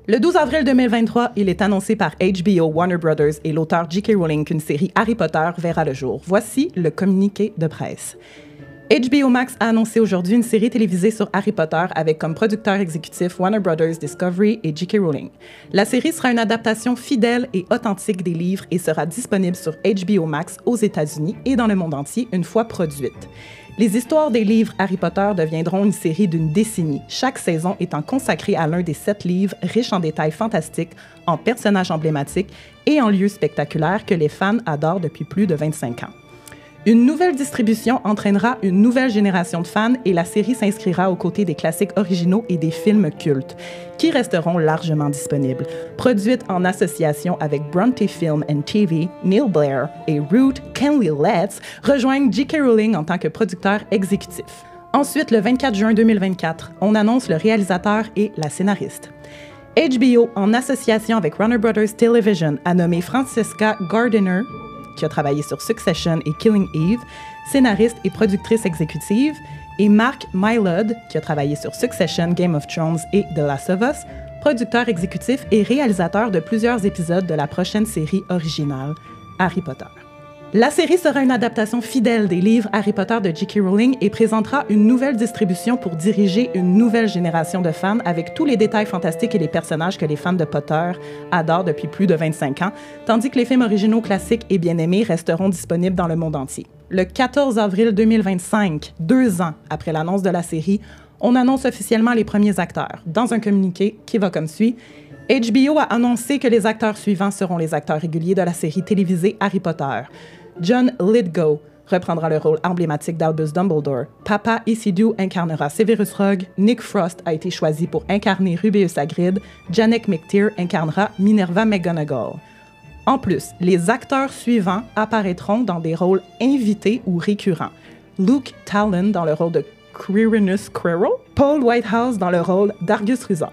Le 12 avril 2023, il est annoncé par HBO, Warner Brothers et l'auteur J.K. Rowling qu'une série Harry Potter verra le jour. Voici le communiqué de presse. HBO Max a annoncé aujourd'hui une série télévisée sur Harry Potter avec comme producteur exécutif Warner Brothers Discovery et J.K. Rowling. La série sera une adaptation fidèle et authentique des livres et sera disponible sur HBO Max aux États-Unis et dans le monde entier une fois produite. Les histoires des livres Harry Potter deviendront une série d'une décennie, chaque saison étant consacrée à l'un des 7 livres riches en détails fantastiques, en personnages emblématiques et en lieux spectaculaires que les fans adorent depuis plus de 25 ans. Une nouvelle distribution entraînera une nouvelle génération de fans et la série s'inscrira aux côtés des classiques originaux et des films cultes, qui resteront largement disponibles. Produite en association avec Bronte Film and TV, Neil Blair et Ruth Kenley-Letts rejoignent J.K. Rowling en tant que producteur exécutif. Ensuite, le 24 juin 2024, on annonce le réalisateur et la scénariste. HBO, en association avec Warner Brothers Television, a nommé Francesca Gardiner, qui a travaillé sur Succession et Killing Eve, scénariste et productrice exécutive, et Mark Mylod, qui a travaillé sur Succession, Game of Thrones et The Last of Us, producteur exécutif et réalisateur de plusieurs épisodes de la prochaine série originale, Harry Potter. La série sera une adaptation fidèle des livres Harry Potter de J.K. Rowling et présentera une nouvelle distribution pour diriger une nouvelle génération de fans avec tous les détails fantastiques et les personnages que les fans de Potter adorent depuis plus de 25 ans, tandis que les films originaux classiques et bien-aimés resteront disponibles dans le monde entier. Le 14 avril 2025, 2 ans après l'annonce de la série, on annonce officiellement les premiers acteurs. Dans un communiqué qui va comme suit, HBO a annoncé que les acteurs suivants seront les acteurs réguliers de la série télévisée Harry Potter. John Lithgow reprendra le rôle emblématique d'Albus Dumbledore. Papa Isidore incarnera Severus Rogue. Nick Frost a été choisi pour incarner Rubeus Hagrid. Janek McTeer incarnera Minerva McGonagall. En plus, les acteurs suivants apparaîtront dans des rôles invités ou récurrents. Luke Talon dans le rôle de Quirinus Quirrell. Paul Whitehouse dans le rôle d'Argus Rusar.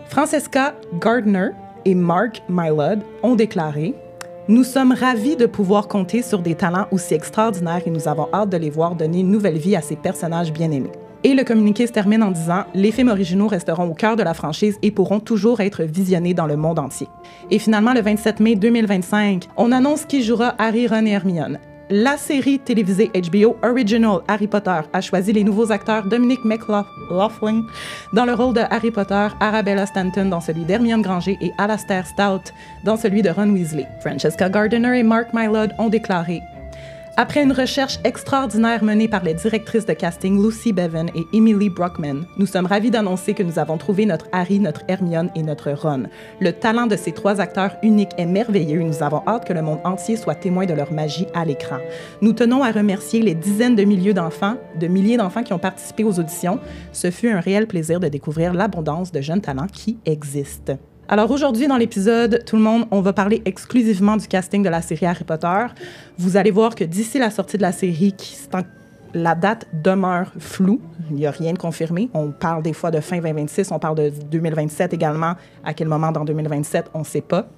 Francesca Gardiner et Mark Mylod ont déclaré « Nous sommes ravis de pouvoir compter sur des talents aussi extraordinaires et nous avons hâte de les voir donner une nouvelle vie à ces personnages bien-aimés. » Et le communiqué se termine en disant « Les films originaux resteront au cœur de la franchise et pourront toujours être visionnés dans le monde entier. » Et finalement, le 27 mai 2025, on annonce qui jouera Harry, Ron et Hermione. La série télévisée HBO Original Harry Potter a choisi les nouveaux acteurs Dominic McLaughlin dans le rôle de Harry Potter, Arabella Stanton dans celui d'Hermione Granger et Alastair Stout dans celui de Ron Weasley. Francesca Gardiner et Mark Mylod ont déclaré « Après une recherche extraordinaire menée par les directrices de casting Lucy Bevan et Emily Brockman, nous sommes ravis d'annoncer que nous avons trouvé notre Harry, notre Hermione et notre Ron. Le talent de ces 3 acteurs uniques est merveilleux et nous avons hâte que le monde entier soit témoin de leur magie à l'écran. Nous tenons à remercier les dizaines de milliers d'enfants qui ont participé aux auditions. Ce fut un réel plaisir de découvrir l'abondance de jeunes talents qui existent. » Alors aujourd'hui, dans l'épisode, tout le monde, on va parler exclusivement du casting de la série Harry Potter. Vous allez voir que d'ici la sortie de la série, la date demeure floue. Il n'y a rien de confirmé. On parle des fois de fin 2026, on parle de 2027 également. À quel moment dans 2027, on ne sait pas.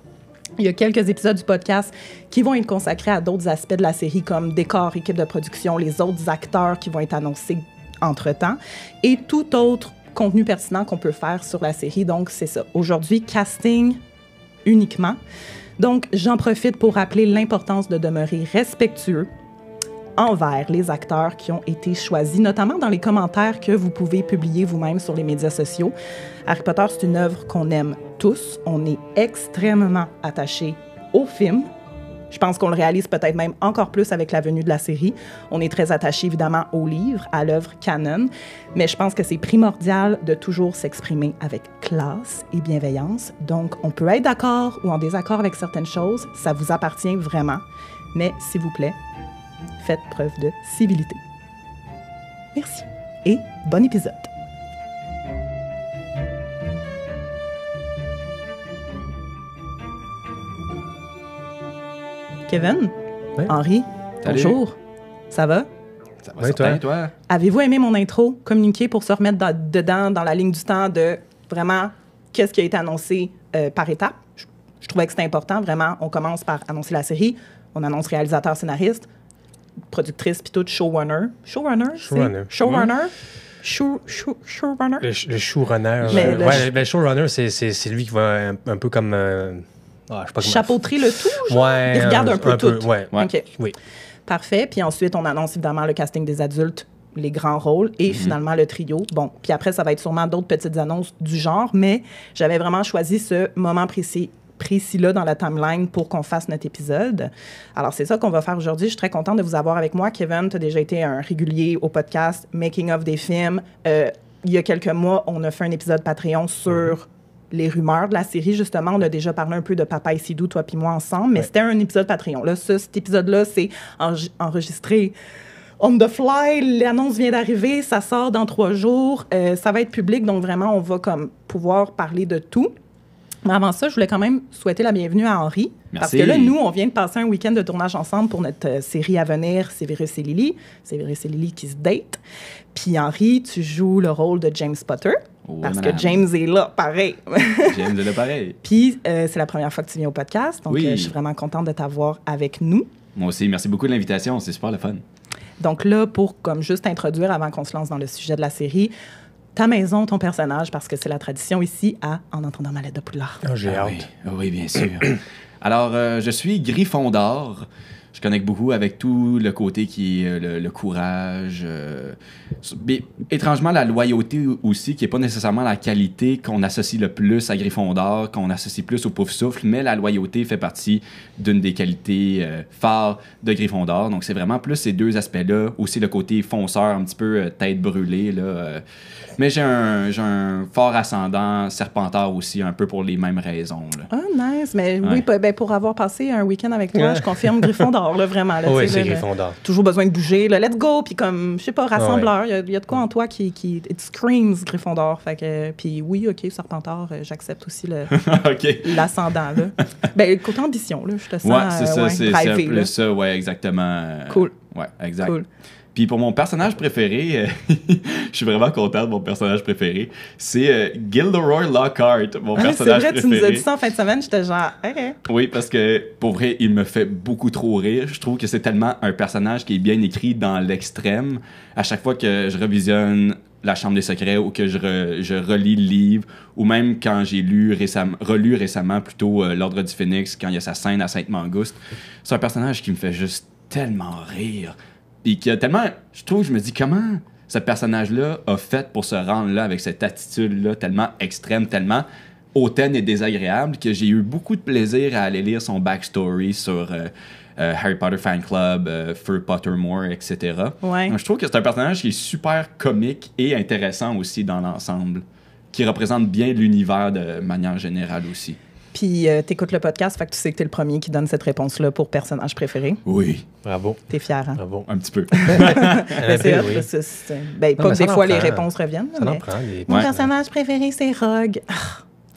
Il y a quelques épisodes du podcast qui vont être consacrés à d'autres aspects de la série, comme décor, équipe de production, les autres acteurs qui vont être annoncés entre-temps, et tout autre contenu pertinent qu'on peut faire sur la série. Donc, c'est ça. Aujourd'hui, casting uniquement. Donc, j'en profite pour rappeler l'importance de demeurer respectueux envers les acteurs qui ont été choisis, notamment dans les commentaires que vous pouvez publier vous-même sur les médias sociaux. Harry Potter, c'est une œuvre qu'on aime tous. On est extrêmement attachés au film. Je pense qu'on le réalise peut-être même encore plus avec la venue de la série. On est très attaché évidemment au livre, à l'œuvre canon, mais je pense que c'est primordial de toujours s'exprimer avec classe et bienveillance. Donc, on peut être d'accord ou en désaccord avec certaines choses, ça vous appartient vraiment, mais s'il vous plaît, faites preuve de civilité. Merci et bon épisode. Kevin, oui. Henri, Salut. Bonjour, ça va? Ça va certain, toi? Avez-vous aimé mon intro, communiqué pour se remettre dedans, dans la ligne du temps de vraiment qu'est-ce qui a été annoncé par étapes? Je trouvais que c'était important, vraiment. On commence par annoncer la série, on annonce réalisateur, scénariste, productrice, puis tout, showrunner. Showrunner? showrunner. Le showrunner. Le showrunner, c'est lui qui va un peu comme... je sais pas comment... Chapeauter le tout, genre? Ouais, Il regarde un peu tout. Ouais. OK. Oui. Parfait. Puis ensuite, on annonce évidemment le casting des adultes, les grands rôles et finalement le trio. Bon, puis après, ça va être sûrement d'autres petites annonces du genre, mais j'avais vraiment choisi ce moment précis-là dans la timeline pour qu'on fasse notre épisode. Alors, c'est ça qu'on va faire aujourd'hui. Je suis très contente de vous avoir avec moi. Kevin, tu as déjà été un régulier au podcast Making of des films. Il y a quelques mois, on a fait un épisode Patreon sur les rumeurs de la série. Justement, on a déjà parlé un peu de Papa et Sidou, toi puis moi, ensemble, mais c'était un épisode Patreon. Là, cet épisode-là, c'est enregistré on the fly. L'annonce vient d'arriver. Ça sort dans 3 jours. Ça va être public, donc vraiment, on va comme pouvoir parler de tout. Mais avant ça, je voulais quand même souhaiter la bienvenue à Henri. Merci. Parce que là, nous, on vient de passer un week-end de tournage ensemble pour notre série à venir, Séverus et Lily. Séverus et Lily qui se datent. Puis Henri, tu joues le rôle de James Potter. Oui, parce madame. que James est là, pareil. James est là, pareil. Puis c'est la première fois que tu viens au podcast. Donc, Oui. je suis vraiment contente de t'avoir avec nous. Moi aussi, merci beaucoup de l'invitation. C'est super le fun. Donc là, pour comme juste introduire avant qu'on se lance dans le sujet de la série, ta maison, ton personnage, parce que c'est la tradition ici à En entendant ma lettre de Poudlard. Oh, j'ai hâte. Oui. Oui, bien sûr. Alors, je suis Gryffondor. Je connecte beaucoup avec tout le côté qui est le courage. Mais, étrangement, la loyauté aussi, qui n'est pas nécessairement la qualité qu'on associe le plus à Gryffondor, qu'on associe plus au Poufsouffle, mais la loyauté fait partie d'une des qualités phares de Gryffondor. Donc, c'est vraiment plus ces deux aspects-là. Aussi, le côté fonceur, un petit peu tête brûlée, là. Mais j'ai un fort ascendant Serpentard aussi, un peu pour les mêmes raisons, là. Ah, nice. Mais Ouais. oui, ben, pour avoir passé un week-end avec toi, Ouais. je confirme Gryffondor, là, vraiment. Là, Oui, tu sais, c'est là, Gryffondor. toujours besoin de bouger. Là, let's go. Puis comme, je sais pas, rassembleur. Il y a de quoi en toi qui it screams Gryffondor. Fait que, puis oui, OK, Serpentard, j'accepte aussi OK. l'ascendant, là. Ben, côté ambition, là, je te sens Ouais, c'est ça, c'est un drivé, peu là. ça, ouais, exactement. Cool. Ouais, exact. Cool. Puis pour mon personnage préféré, je suis vraiment content de mon personnage préféré, c'est Gilderoy Lockhart, mon Ah, c'est personnage vrai, préféré. tu nous as dit ça en fin de semaine, j'étais genre, OK. Oui, parce que pour vrai, il me fait beaucoup trop rire. Je trouve que c'est tellement un personnage qui est bien écrit dans l'extrême. À chaque fois que je revisionne La Chambre des Secrets ou que je relis le livre, ou même quand j'ai relu récemment plutôt L'Ordre du Phénix, quand il y a sa scène à Sainte-Mangouste, c'est un personnage qui me fait juste tellement rire. Puis qui a tellement... je me dis, comment ce personnage-là a fait pour se rendre là avec cette attitude-là tellement extrême, tellement hautaine et désagréable que j'ai eu beaucoup de plaisir à aller lire son backstory sur Harry Potter Fan Club, Fur Pottermore, etc. Ouais. Donc, je trouve que c'est un personnage qui est super comique et intéressant aussi dans l'ensemble, qui représente bien l'univers de manière générale aussi. Puis t'écoutes le podcast, fait que tu sais que t'es le premier qui donne cette réponse-là pour personnage préféré. Oui, Bravo. T'es fier, hein? Bravo. un petit peu. Ben, c'est hot, oui. là, ben, Non, pas mais que ça des en fois les prend. réponses reviennent. Ça mais en prend. Mon Ouais. personnage préféré, c'est Rogue.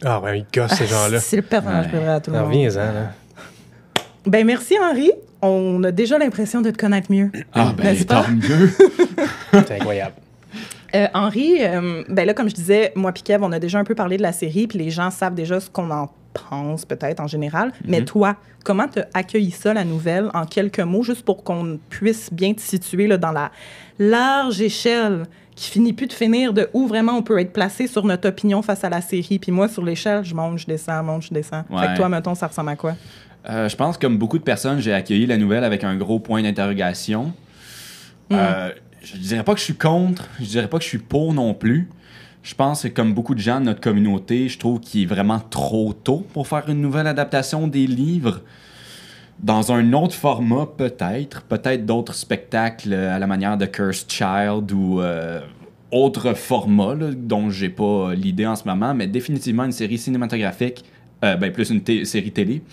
Ah, ouais, il gosse ces gens-là. C'est le personnage Ouais. préféré à tout le monde. Reviens-en, là. Ben, merci, Henri. On a déjà l'impression de te connaître mieux. Ah, ben, N'est-ce pas? tant mieux. C'est incroyable. Henri, ben là, comme je disais, moi et Kev, on a déjà un peu parlé de la série, puis les gens savent déjà ce qu'on en pense, peut-être, en général. Mais toi, comment tu as accueilli ça, la nouvelle, en quelques mots, juste pour qu'on puisse bien te situer là, dans la large échelle qui finit plus de finir de où vraiment on peut être placé sur notre opinion face à la série. Puis moi, sur l'échelle, je monte, je descends, monte, je descends. Fait Ouais. que toi, mettons, ça ressemble à quoi? Je pense, comme beaucoup de personnes, j'ai accueilli la nouvelle avec un gros point d'interrogation. Je dirais pas que je suis contre, je dirais pas que je suis pour non plus. Je pense que, comme beaucoup de gens de notre communauté, je trouve qu'il est vraiment trop tôt pour faire une nouvelle adaptation des livres. Dans un autre format, peut-être d'autres spectacles à la manière de Cursed Child ou autre format là, dont j'ai pas l'idée en ce moment, mais définitivement une série cinématographique, plus une série télé.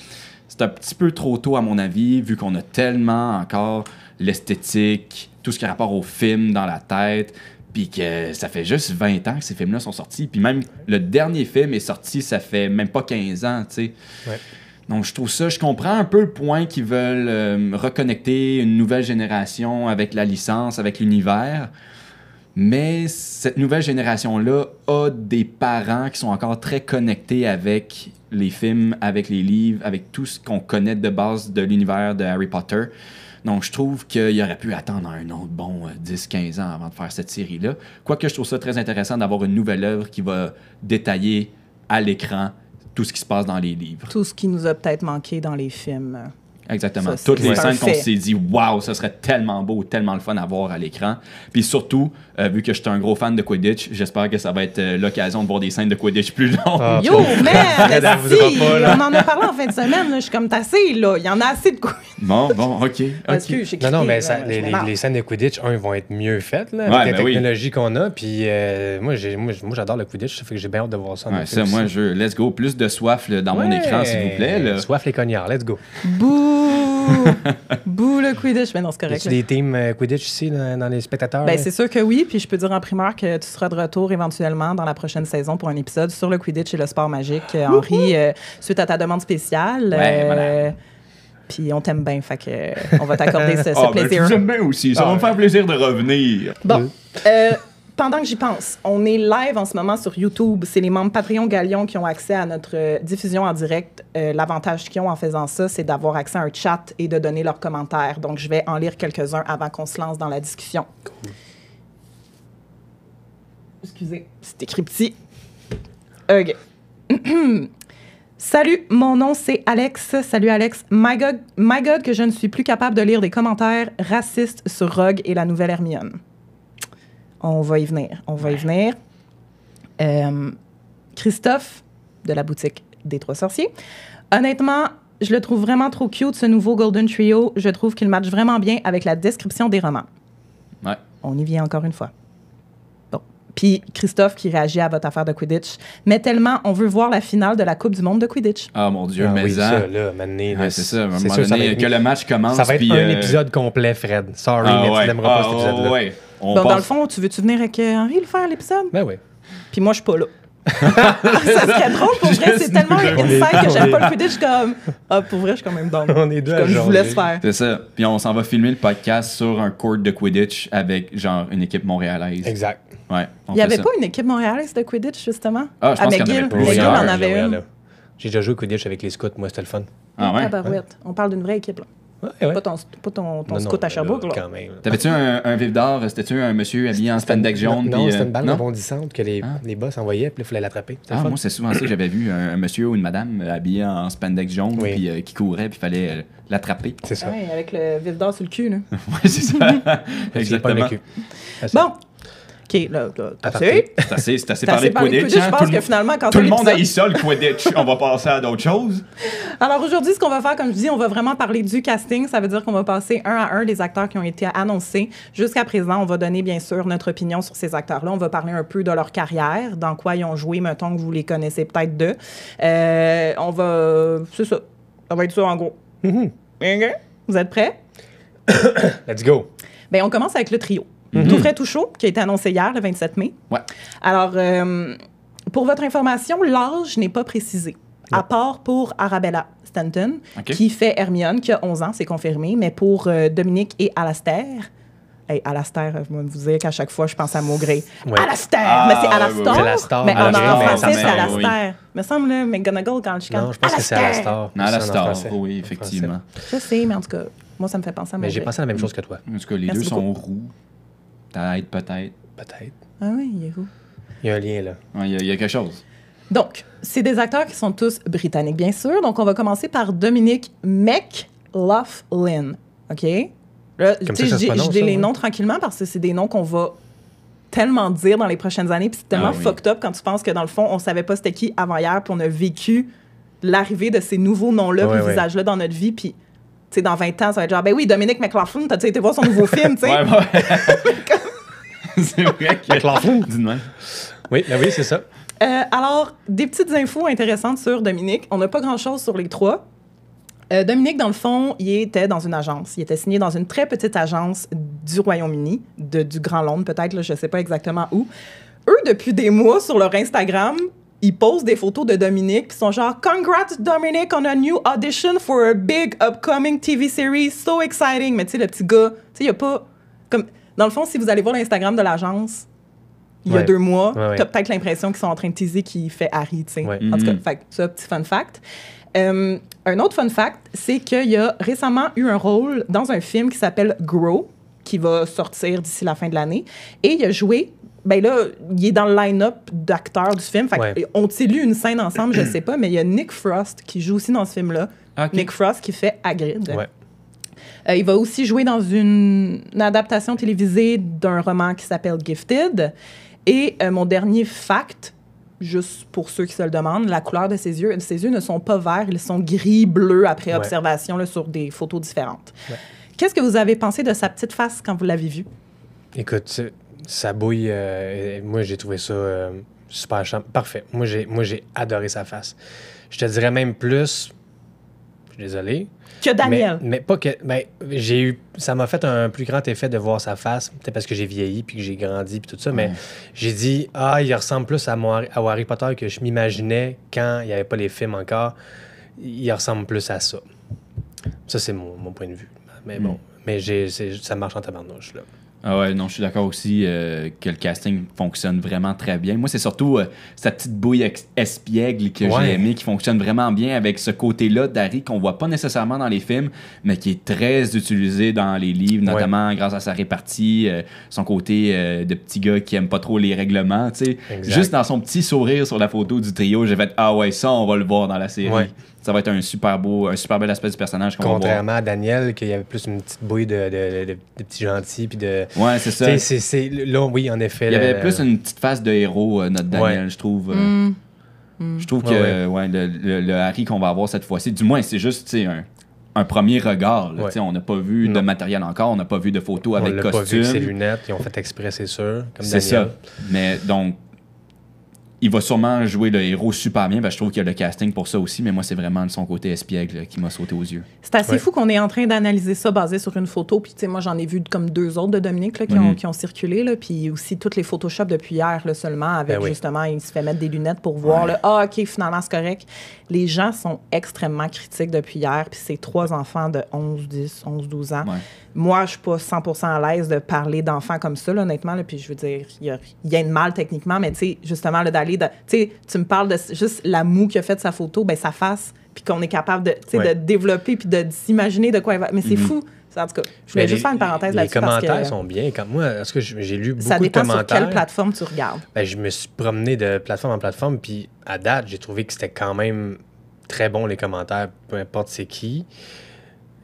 C'est un petit peu trop tôt à mon avis, vu qu'on a tellement encore l'esthétique, tout ce qui a rapport au film dans la tête, puis que ça fait juste 20 ans que ces films-là sont sortis. Puis même le dernier film est sorti, ça fait même pas 15 ans, tu sais. Ouais. Donc, je comprends un peu le point qu'ils veulent reconnecter une nouvelle génération avec la licence, avec l'univers. Mais cette nouvelle génération-là a des parents qui sont encore très connectés avec les films, avec les livres, avec tout ce qu'on connaît de base de l'univers de Harry Potter. Donc, je trouve qu'il aurait pu attendre un autre bon 10-15 ans avant de faire cette série-là. Quoique je trouve ça très intéressant d'avoir une nouvelle œuvre qui va détailler à l'écran tout ce qui se passe dans les livres. Tout ce qui nous a peut-être manqué dans les films. Exactement. Ça, toutes les scènes qu'on fait. s'est dit, waouh, ça serait tellement beau, tellement le fun à voir à l'écran. Puis surtout, vu que je suis un gros fan de Quidditch, j'espère que ça va être l'occasion de voir des scènes de Quidditch plus longues. Yo, man! vous dira pas, là. On en a parlé en fin de semaine. Là. Je suis comme tassé, là. Il y en a assez de Quidditch. Bon, OK. Excuse, j'ai Non, crié, mais là, je m'énerve. les scènes de Quidditch, vont être mieux faites là, Ouais, avec la ben oui. technologie qu'on a. Puis moi, j'adore le Quidditch, ça fait que j'ai bien hâte de voir ça. Ouais, ça, moi, let's go. Plus de soif là, dans mon écran, s'il vous plaît. Là. Soif les cognards, let's go. Bouh! Bouh le Quidditch. Mais non, c'est correct. As-tu des teams Quidditch ici dans les spectateurs? Ben, là? c'est sûr que oui, puis je peux dire en primeur que tu seras de retour éventuellement dans la prochaine saison pour un épisode sur le Quidditch et le sport magique. Henri, suite à ta demande spéciale. Ouais, voilà. Puis on t'aime bien, fait que on va t'accorder ce Ben, plaisir. j'aime bien aussi. Ça va me faire plaisir de revenir. Bon, pendant que j'y pense, on est live en ce moment sur YouTube. C'est les membres Patreon Galion qui ont accès à notre diffusion en direct. L'avantage qu'ils ont en faisant ça, c'est d'avoir accès à un chat et de donner leurs commentaires. Donc, je vais en lire quelques-uns avant qu'on se lance dans la discussion. Cool. Excusez, c'est écrit petit. OK. Salut, mon nom c'est Alex. Salut Alex. My God, que je ne suis plus capable de lire des commentaires racistes sur Rogue et la nouvelle Hermione. On va y venir. Christophe, de la boutique des Trois Sorciers. Honnêtement, je le trouve vraiment trop cute, ce nouveau Golden Trio. Je trouve qu'il matche vraiment bien avec la description des romans. Ouais. On y vient encore une fois. Bon. Puis Christophe qui réagit à votre affaire de Quidditch. Mais tellement, on veut voir la finale de la Coupe du monde de Quidditch. Ah, mon Dieu, mais oui, ça, là, maintenant, c'est ça. À un moment sûr, donné, que le match commence. Ça va être puis, un épisode complet, Fred. Sorry, mais tu n'aimeras pas cet épisode-là. Ouais. Bon, dans le fond, tu veux-tu venir avec Henri le faire, l'épisode? Ben oui. Puis moi, je suis pas là. Ça serait drôle, pour vrai. C'est tellement un insight que j'aime pas le Quidditch. Comme, pour vrai, je suis quand même down. On est deux comme je vous laisse faire. C'est ça. Puis on s'en va filmer le podcast sur un court de Quidditch avec, genre, une équipe montréalaise. Exact. Ouais. Il n'y avait pas une équipe montréalaise de Quidditch, justement? Ah, je pense qu'il y en avait McGill plusieurs. en avait une. J'ai déjà joué au Quidditch avec les scouts. Moi, c'était le fun. Ah ouais? Tabarouette. On parle d'une vraie équipe, là. Ouais. Pas ton scout à Sherbrooke, là. Quand même. T'avais-tu un vif d'or? C'était-tu un monsieur habillé en spandex jaune? Non, puis, c'était une balle non? rebondissante que les boss envoyaient, puis il fallait l'attraper. Moi, c'est souvent ça que j'avais vu, un monsieur ou une madame habillé en spandex jaune, Oui. puis qui courait, puis il fallait l'attraper. C'est ça. Ouais, avec le vif d'or sur le cul, là. Ouais, c'est ça. Exactement. Bon. OK, là, C'est assez parlé de Quidditch. Je pense que finalement, quand tout le monde haït ça, le Quidditch. On va passer à d'autres choses. Alors aujourd'hui, ce qu'on va faire, comme je dis, on va vraiment parler du casting. Ça veut dire qu'on va passer un à un les acteurs qui ont été annoncés. Jusqu'à présent, on va donner bien sûr notre opinion sur ces acteurs-là. On va parler un peu de leur carrière, dans quoi ils ont joué, mettons que vous les connaissez peut-être d'eux. On va... C'est ça. Ça va être ça en gros. OK? Vous êtes prêts? Let's go. Bien, on commence avec le trio. Tout frais, tout chaud, qui a été annoncé hier, le 27 mai. Ouais. Alors, pour votre information, l'âge n'est pas précisé, à part pour Arabella Stanton, qui fait Hermione, qui a 11 ans, c'est confirmé, mais pour Dominique et Alastair... Hey, Alastair, je vais vous dire qu'à chaque fois, je pense à Maugrey. Ouais. Alastair! Mais c'est Alastor. C'est Alastor. Mais en français, c'est oui. Alastair. Me semble, là, McGonagall, quand je chante. Non, je pense que c'est Alastor. Non, Alastor, oui, effectivement. Je sais, mais en tout cas, moi, ça me fait penser à Maugrey. Mais j'ai pensé à la même chose que toi. En tout cas, les deux sont roux. Peut-être. Ah oui, il est roux. Il y a un lien, là. Il y a quelque chose. Donc, c'est des acteurs qui sont tous britanniques, bien sûr. Donc, on va commencer par Dominic McLaughlin. OK? Là, je dis les noms tranquillement parce que c'est des noms qu'on va tellement dire dans les prochaines années. Puis c'est tellement fucked up quand tu penses que, dans le fond, on savait pas c'était qui avant hier, puis on a vécu l'arrivée de ces nouveaux noms-là, puis visages-là dans notre vie. Puis, tu sais, dans 20 ans, ça va être genre, ben oui, Dominic McLaughlin, t'as-tu été voir son nouveau film, tu sais? C'est vrai que... McLaughlin. Oui, ben oui, c'est ça. Alors, des petites infos intéressantes sur Dominic. On n'a pas grand-chose sur les trois. Dominic, dans le fond, il était dans une agence. Il était signé dans une très petite agence du Royaume-Uni, du Grand Londres peut-être, là, je ne sais pas exactement où. Eux, depuis des mois, sur leur Instagram, ils posent des photos de Dominic, puis sont genre « Congrats, Dominic, on a new audition for a big upcoming TV series. So exciting! » Mais tu sais, le petit gars, tu sais, il n'y a pas... Comme, Dans le fond, si vous allez voir l'Instagram de l'agence, il y a 2 mois, t'as peut-être l'impression qu'ils sont en train de teaser qui fait Harry, tu sais. En tout cas, fait, ça, petit fun fact. Un autre fun fact, c'est qu'il y a récemment eu un rôle dans un film qui s'appelle Grow, qui va sortir d'ici la fin de l'année. Et il a joué... Ben là, il est dans le line-up d'acteurs du film. Fait ont-ils eu une scène ensemble? Je ne sais pas, mais il y a Nick Frost qui joue aussi dans ce film-là. Okay. Nick Frost qui fait Hagrid. Ouais. Il va aussi jouer dans une adaptation télévisée d'un roman qui s'appelle Gifted. Et mon dernier fact, juste pour ceux qui se le demandent, la couleur de ses yeux ne sont pas verts, ils sont gris-bleus après observation là, sur des photos différentes. Ouais. Qu'est-ce que vous avez pensé de sa petite face quand vous l'avez vue? Écoute, ça bouille. Moi, j'ai trouvé ça super champ. Parfait. Moi, j'ai adoré sa face. Je te dirais même plus. Je suis désolé. Que Daniel. Mais pas que. Ben, ça m'a fait un plus grand effet de voir sa face. Peut-être parce que j'ai vieilli puis que j'ai grandi puis tout ça. Mais j'ai dit, il ressemble plus à Harry Potter que je m'imaginais quand il n'y avait pas les films encore. Il ressemble plus à ça. Ça, c'est mon point de vue. Mais bon. Mais ça marche en tabarnouche, là. Ah ouais, non, je suis d'accord aussi que le casting fonctionne vraiment très bien. Moi, c'est surtout sa petite bouille espiègle que j'ai aimé, qui fonctionne vraiment bien avec ce côté-là d'Harry qu'on voit pas nécessairement dans les films, mais qui est très utilisé dans les livres, notamment grâce à sa répartie, son côté de petit gars qui aime pas trop les règlements, tu sais. Juste dans son petit sourire sur la photo du trio, j'ai fait « Ah ouais, ça, on va le voir dans la série. Ouais. » Ça va être un super bel aspect du personnage qu'on va voir. Contrairement à Daniel, qu'il y avait plus une petite bouille de petits gentils. Puis de... Ouais, c'est ça. Là, oui, en effet. Il y avait plus une petite face de héros, notre Daniel, je trouve. Je trouve que le Harry qu'on va avoir cette fois-ci, du moins, c'est juste un premier regard. Là, on n'a pas vu de matériel encore, on n'a pas vu de photos avec costume. On n'a pas vu ses lunettes, ils ont fait exprès, c'est sûr. C'est ça. Mais donc, il va sûrement jouer le héros super bien. Je trouve qu'il y a le casting pour ça aussi, mais moi, c'est vraiment de son côté espiègle qui m'a sauté aux yeux. C'est assez fou qu'on est en train d'analyser ça basé sur une photo. Puis, moi, j'en ai vu comme 2 autres de Dominique là, qui ont circulé. Là, puis aussi, toutes les Photoshop depuis hier là, seulement, avec justement, il se fait mettre des lunettes pour voir. Là, OK, finalement, c'est correct. Les gens sont extrêmement critiques depuis hier. Puis, c'est 3 enfants de 11, 10, 11, 12 ans. Ouais. Moi, je suis pas 100% à l'aise de parler d'enfants comme ça, là, honnêtement. Là, puis je veux dire, il y a rien de mal techniquement, mais tu sais, justement, là, d'aller... Tu me parles de juste la moue qu'il a fait de sa photo, ben sa face, puis qu'on est capable de développer puis de s'imaginer de quoi elle va... Mais c'est fou. En tout cas, je voulais juste faire une parenthèse là-dessus. Les commentaires sont bien. Moi, est-ce que j'ai lu beaucoup de commentaires? Ça dépend sur quelle plateforme tu regardes. Ben, je me suis promené de plateforme en plateforme, puis à date, j'ai trouvé que c'était quand même très bon, les commentaires, peu importe c'est qui.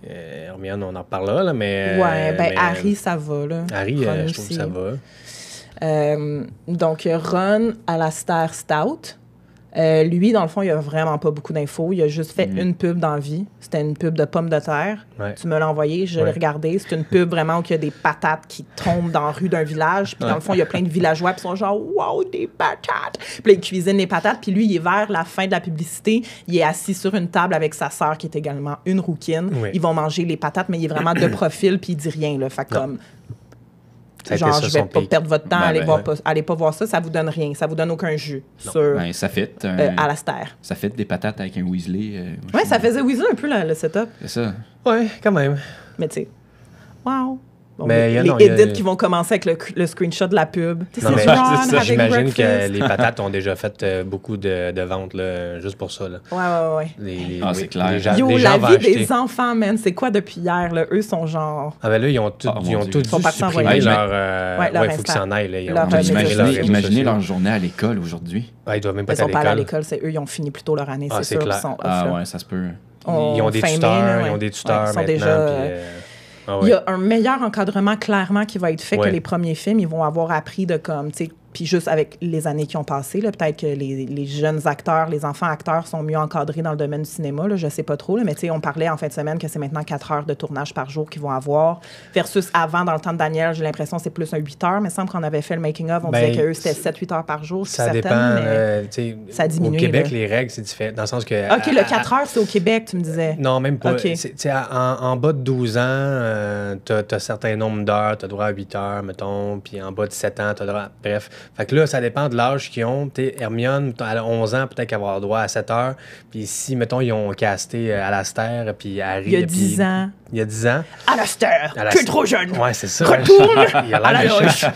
Hermione, on en reparlera, là, mais... Harry, ça va, là. Harry, je trouve que ça va. Donc, Ron, Alastair Stout. Lui, dans le fond, il a vraiment pas beaucoup d'infos. Il a juste fait une pub dans la vie. C'était une pub de pommes de terre. Ouais. Tu me l'as envoyé, je l'ai regardé. C'est une pub vraiment où il y a des patates qui tombent dans la rue d'un village. Puis dans le fond, il y a plein de villageois qui sont genre « Wow, des patates! » Puis là, ils cuisinent les patates. Puis lui, il est vers la fin de la publicité. Il est assis sur une table avec sa sœur qui est également une rouquine. Oui. Ils vont manger les patates, mais il est vraiment de profil puis il dit rien. Là. Fait comme... Genre, je vais pas perdre votre temps, allez pas voir ça, ça vous donne rien, ça vous donne aucun jus. Sur, ça fit. Alastair. Ça fit des patates avec un Weasley. Ça faisait Weasley un peu le setup. C'est ça. Ouais, quand même. Mais tu sais, wow. Bon, mais les edits qui vont commencer avec le screenshot de la pub. J'imagine que les patates ont déjà fait beaucoup de ventes là, juste pour ça. Là. Ouais. C'est clair. La vie des enfants, man, c'est quoi depuis hier? Là? Eux sont genre... Ah ben là, ils ont tout dû supprimer leur... il faut qu'ils s'en aillent. Imaginez leur journée à l'école aujourd'hui. Ils doivent même pas être à l'école. Ils sont pas à l'école, c'est eux, ils ont fini plus tôt leur année, c'est sûr. Clair. Ça se peut. Ils ont des tuteurs maintenant. Il y a un meilleur encadrement, clairement, qui va être fait que les premiers films. Ils vont avoir appris de comme, tu sais, puis juste avec les années qui ont passé, là, peut-être que les jeunes acteurs, les enfants acteurs sont mieux encadrés dans le domaine du cinéma, là, je sais pas trop, là, mais tu sais, on parlait en fin de semaine que c'est maintenant 4 heures de tournage par jour qu'ils vont avoir, versus avant, dans le temps de Daniel, j'ai l'impression que c'est plus un 8 heures, mais il semble qu'on avait fait le making-of, on disait qu'eux, c'était 7-8 heures par jour, ça dépend, mais ça diminue. Au Québec, là. Les règles, c'est différent, dans le sens que... OK, le 4 heures, c'est au Québec, tu me disais. Non, même pas. Okay. En bas de 12 ans, t'as un certain nombre d'heures, t'as droit à 8 heures, mettons, puis en bas de 7 ans, t'as droit... Bref, Fait que là, ça dépend de l'âge qu'ils ont. T'sais, Hermione, à 11 ans, peut-être qu'elle va avoir droit à 7 heures. Puis si, mettons, ils ont casté Alastair, puis Harry... Il y a 10 ans. Il y a 10 ans. Alastair, tu es trop jeune. Ouais, c'est ça. Retourne il a à la l'air loge.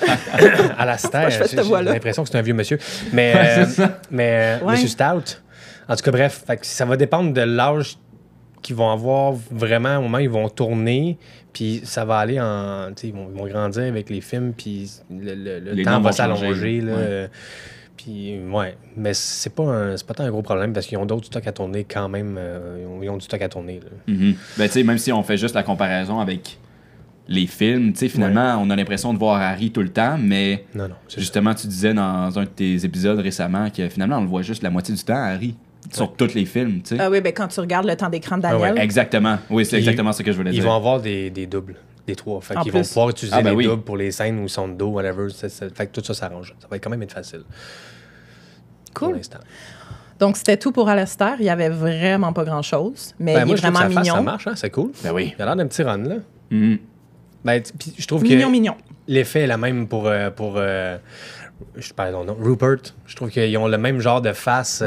Alastair, Je fais cette j'ai voix-là. l'impression que c'est un vieux monsieur. Mais, Ouais. Monsieur Stout, en tout cas, bref, fait que ça va dépendre de l'âge qu'ils vont avoir vraiment au moment où ils vont tourner, puis ça va aller en... Tu sais, ils vont grandir avec les films, puis le Les temps noms va vont changer, s'allonger, là. ouais. Puis, ouais, mais c'est pas tant un gros problème parce qu'ils ont d'autres stocks à tourner quand même. Ils ont du stock à tourner. Là. Ben, tu sais, même si on fait juste la comparaison avec les films, tu sais, finalement, on a l'impression de voir Harry tout le temps, mais Non, c'est justement, tu disais dans un de tes épisodes récemment que finalement, on le voit juste la moitié du temps, Harry, sur tous les films, tu sais. Ah oui, ben quand tu regardes le temps d'écran de Daniel. Exactement. Oui, c'est Ils- exactement ce que je voulais Ils dire. vont avoir des doubles, des trois. Fait En qu'ils vont plus. pouvoir utiliser Ah, ben les oui. doubles pour les scènes où ils sont de dos, whatever. Fait que tout ça s'arrange. Ça va quand même être facile. Pour Cool. l'instant. Donc, c'était tout pour Alastair. Il y avait vraiment pas grand-chose, mais Ben, il moi, est je trouve vraiment que sa face, mignon. ça marche, hein? C'est cool. Ben oui. Il a l'air d'un petit run, là. Mhm. Ben, puis je trouve Mignon, que mignon. l'effet est le même pour je parle son nom, Rupert. Je trouve qu'ils ont le même genre de face.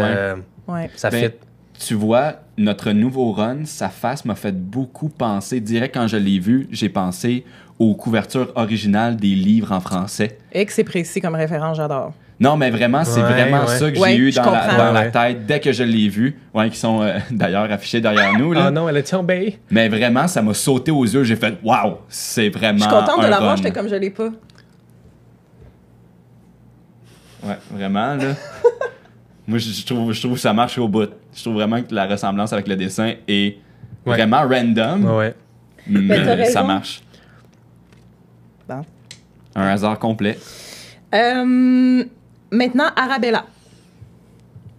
Ouais. Ça Ben, fit. tu vois, notre nouveau run, sa face m'a fait beaucoup penser. Direct quand je l'ai vu, j'ai pensé aux couvertures originales des livres en français. Et que c'est précis comme référence, j'adore. Non, mais vraiment, c'est Ouais, vraiment ouais. ça que Ouais, j'ai eu je dans la, comprends. dans la Ouais. tête dès que je l'ai vu. Ouais, qui sont d'ailleurs affichés derrière nous. Là. Ah non, elle a tombé. Mais vraiment, ça m'a sauté aux yeux. J'ai fait « Wow! » C'est vraiment Je suis contente de un l'avoir, run. j'étais comme je l'ai pas. Ouais, vraiment, là. Moi, je trouve que ça marche au bout. Je trouve vraiment que la ressemblance avec le dessin est Ouais. vraiment random, Ouais. mais t'as raison. ça marche. Bon. Un hasard complet. Maintenant, Arabella.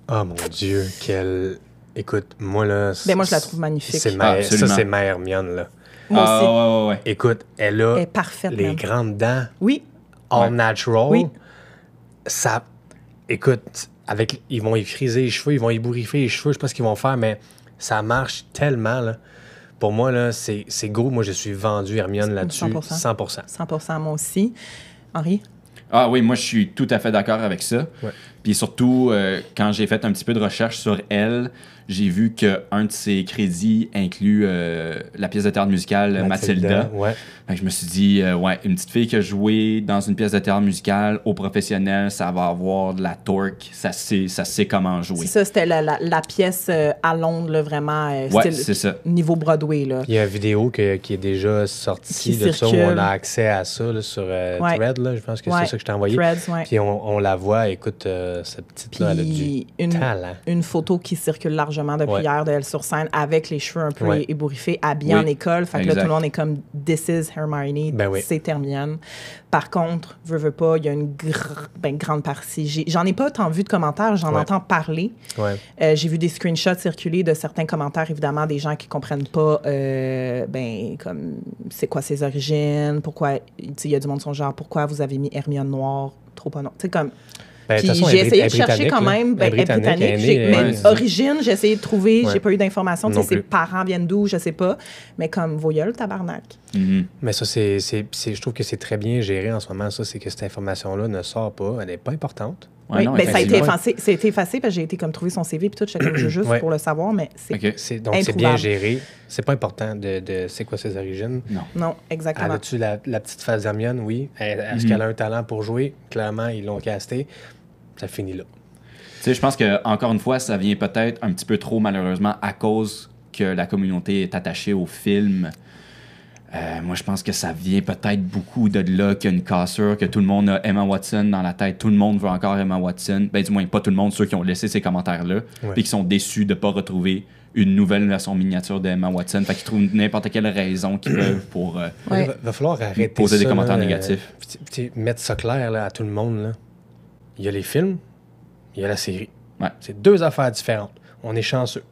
Oh mon Dieu, quelle. Écoute, moi là. Ben, moi, je la trouve magnifique. C'est Ah, absolument. ça, c'est ma Hermione, là. Moi aussi. Ouais. Écoute, elle a Elle est parfaite, les même. grandes dents Oui. all Ouais. natural. Oui. Ça. Écoute, ils vont y friser les cheveux, ils vont y bourrifier les cheveux, je sais pas ce qu'ils vont faire, mais ça marche tellement, là. Pour moi, là, c'est gros. Moi, je suis vendu Hermione là-dessus. 100%. 100%. 100% moi aussi. Henri? Ah oui, moi, je suis tout à fait d'accord avec ça. Ouais. Puis surtout, quand j'ai fait un petit peu de recherche sur elle, j'ai vu qu'un de ses crédits inclut la pièce de théâtre musicale Mathilda. Ouais. Fait que je me suis dit, ouais, une petite fille qui a joué dans une pièce de théâtre musicale au professionnel, ça va avoir de la torque, ça sait comment jouer. C'est ça, c'était la pièce à Londres, là, vraiment. Ouais, style c'est ça. niveau Broadway, là. Il y a une vidéo qui est déjà sortie Qui de ça, où circule. on a accès à ça là, sur Thread. Là, je pense que Ouais. c'est ça que je t'ai envoyé. Threads, ouais. Puis on la voit, écoute, cette petite-là, elle a du Puis talent. une photo qui circule largement depuis Ouais. hier d'elle sur scène avec les cheveux un peu Ouais. ébouriffés, habillée Oui, en école. Fait que là, exact. tout le monde est comme « This is Hermione Ben oui. c'est Hermione ». Par contre, veux pas, il y a une grande partie. J'en ai pas tant vu de commentaires, j'en Ouais. entends parler. Ouais. J'ai vu des screenshots circuler de certains commentaires, évidemment, des gens qui comprennent pas, comme, c'est quoi ses origines, pourquoi, tu sais, il y a du monde qui sont genre, pourquoi vous avez mis Hermione noire, trop pas non. Tu sais, comme. Ben, de Puis toute façon, j'ai elle est essayé de britannique, chercher quand là. même. Elle est britannique, elle est née, Mais ouais, c'est ça. origine, j'ai essayé de trouver, Ouais. j'ai pas eu d'informations. Tu Non sais, ses plus. parents viennent d'où, je sais pas. Mais comme, voyelle, tabarnak. Mhm. Mais ça, je trouve que c'est très bien géré en ce moment. Ça, c'est que cette information-là ne sort pas. Elle n'est pas importante. Ouais, Oui, non, ben, ça a été effectivement. effacé parce que j'ai été comme trouver son CV puis tout, j'étais comme je veux juste Ouais. pour le savoir, mais c'est Ok. Donc, c'est bien Introuvable. géré. C'est pas important de c'est quoi ses origines. Non. non, Elle exactement. a-tu la petite face d'Hermione? Oui. Est-ce Mhm. qu'elle a un talent pour jouer? Clairement, ils l'ont casté. Ça finit là. Tu sais, je pense que encore une fois, ça vient peut-être un petit peu trop, malheureusement, à cause que la communauté est attachée au film. Moi, je pense que ça vient peut-être beaucoup de là qu'il y a une cassure, que tout le monde a Emma Watson dans la tête. Tout le monde veut encore Emma Watson. Ben, du moins, pas tout le monde, ceux qui ont laissé ces commentaires-là, Ouais. puis qui sont déçus de ne pas retrouver une nouvelle version miniature d'Emma Watson. Fait qu'ils trouvent n'importe quelle raison qu'ils peuvent pour... Ouais. Il va falloir arrêter Poser des ça, commentaires là, négatifs. puis mettre ça clair là, à tout le monde. Là. Il y a les films, il y a la série. Ouais. C'est deux affaires différentes. On est chanceux.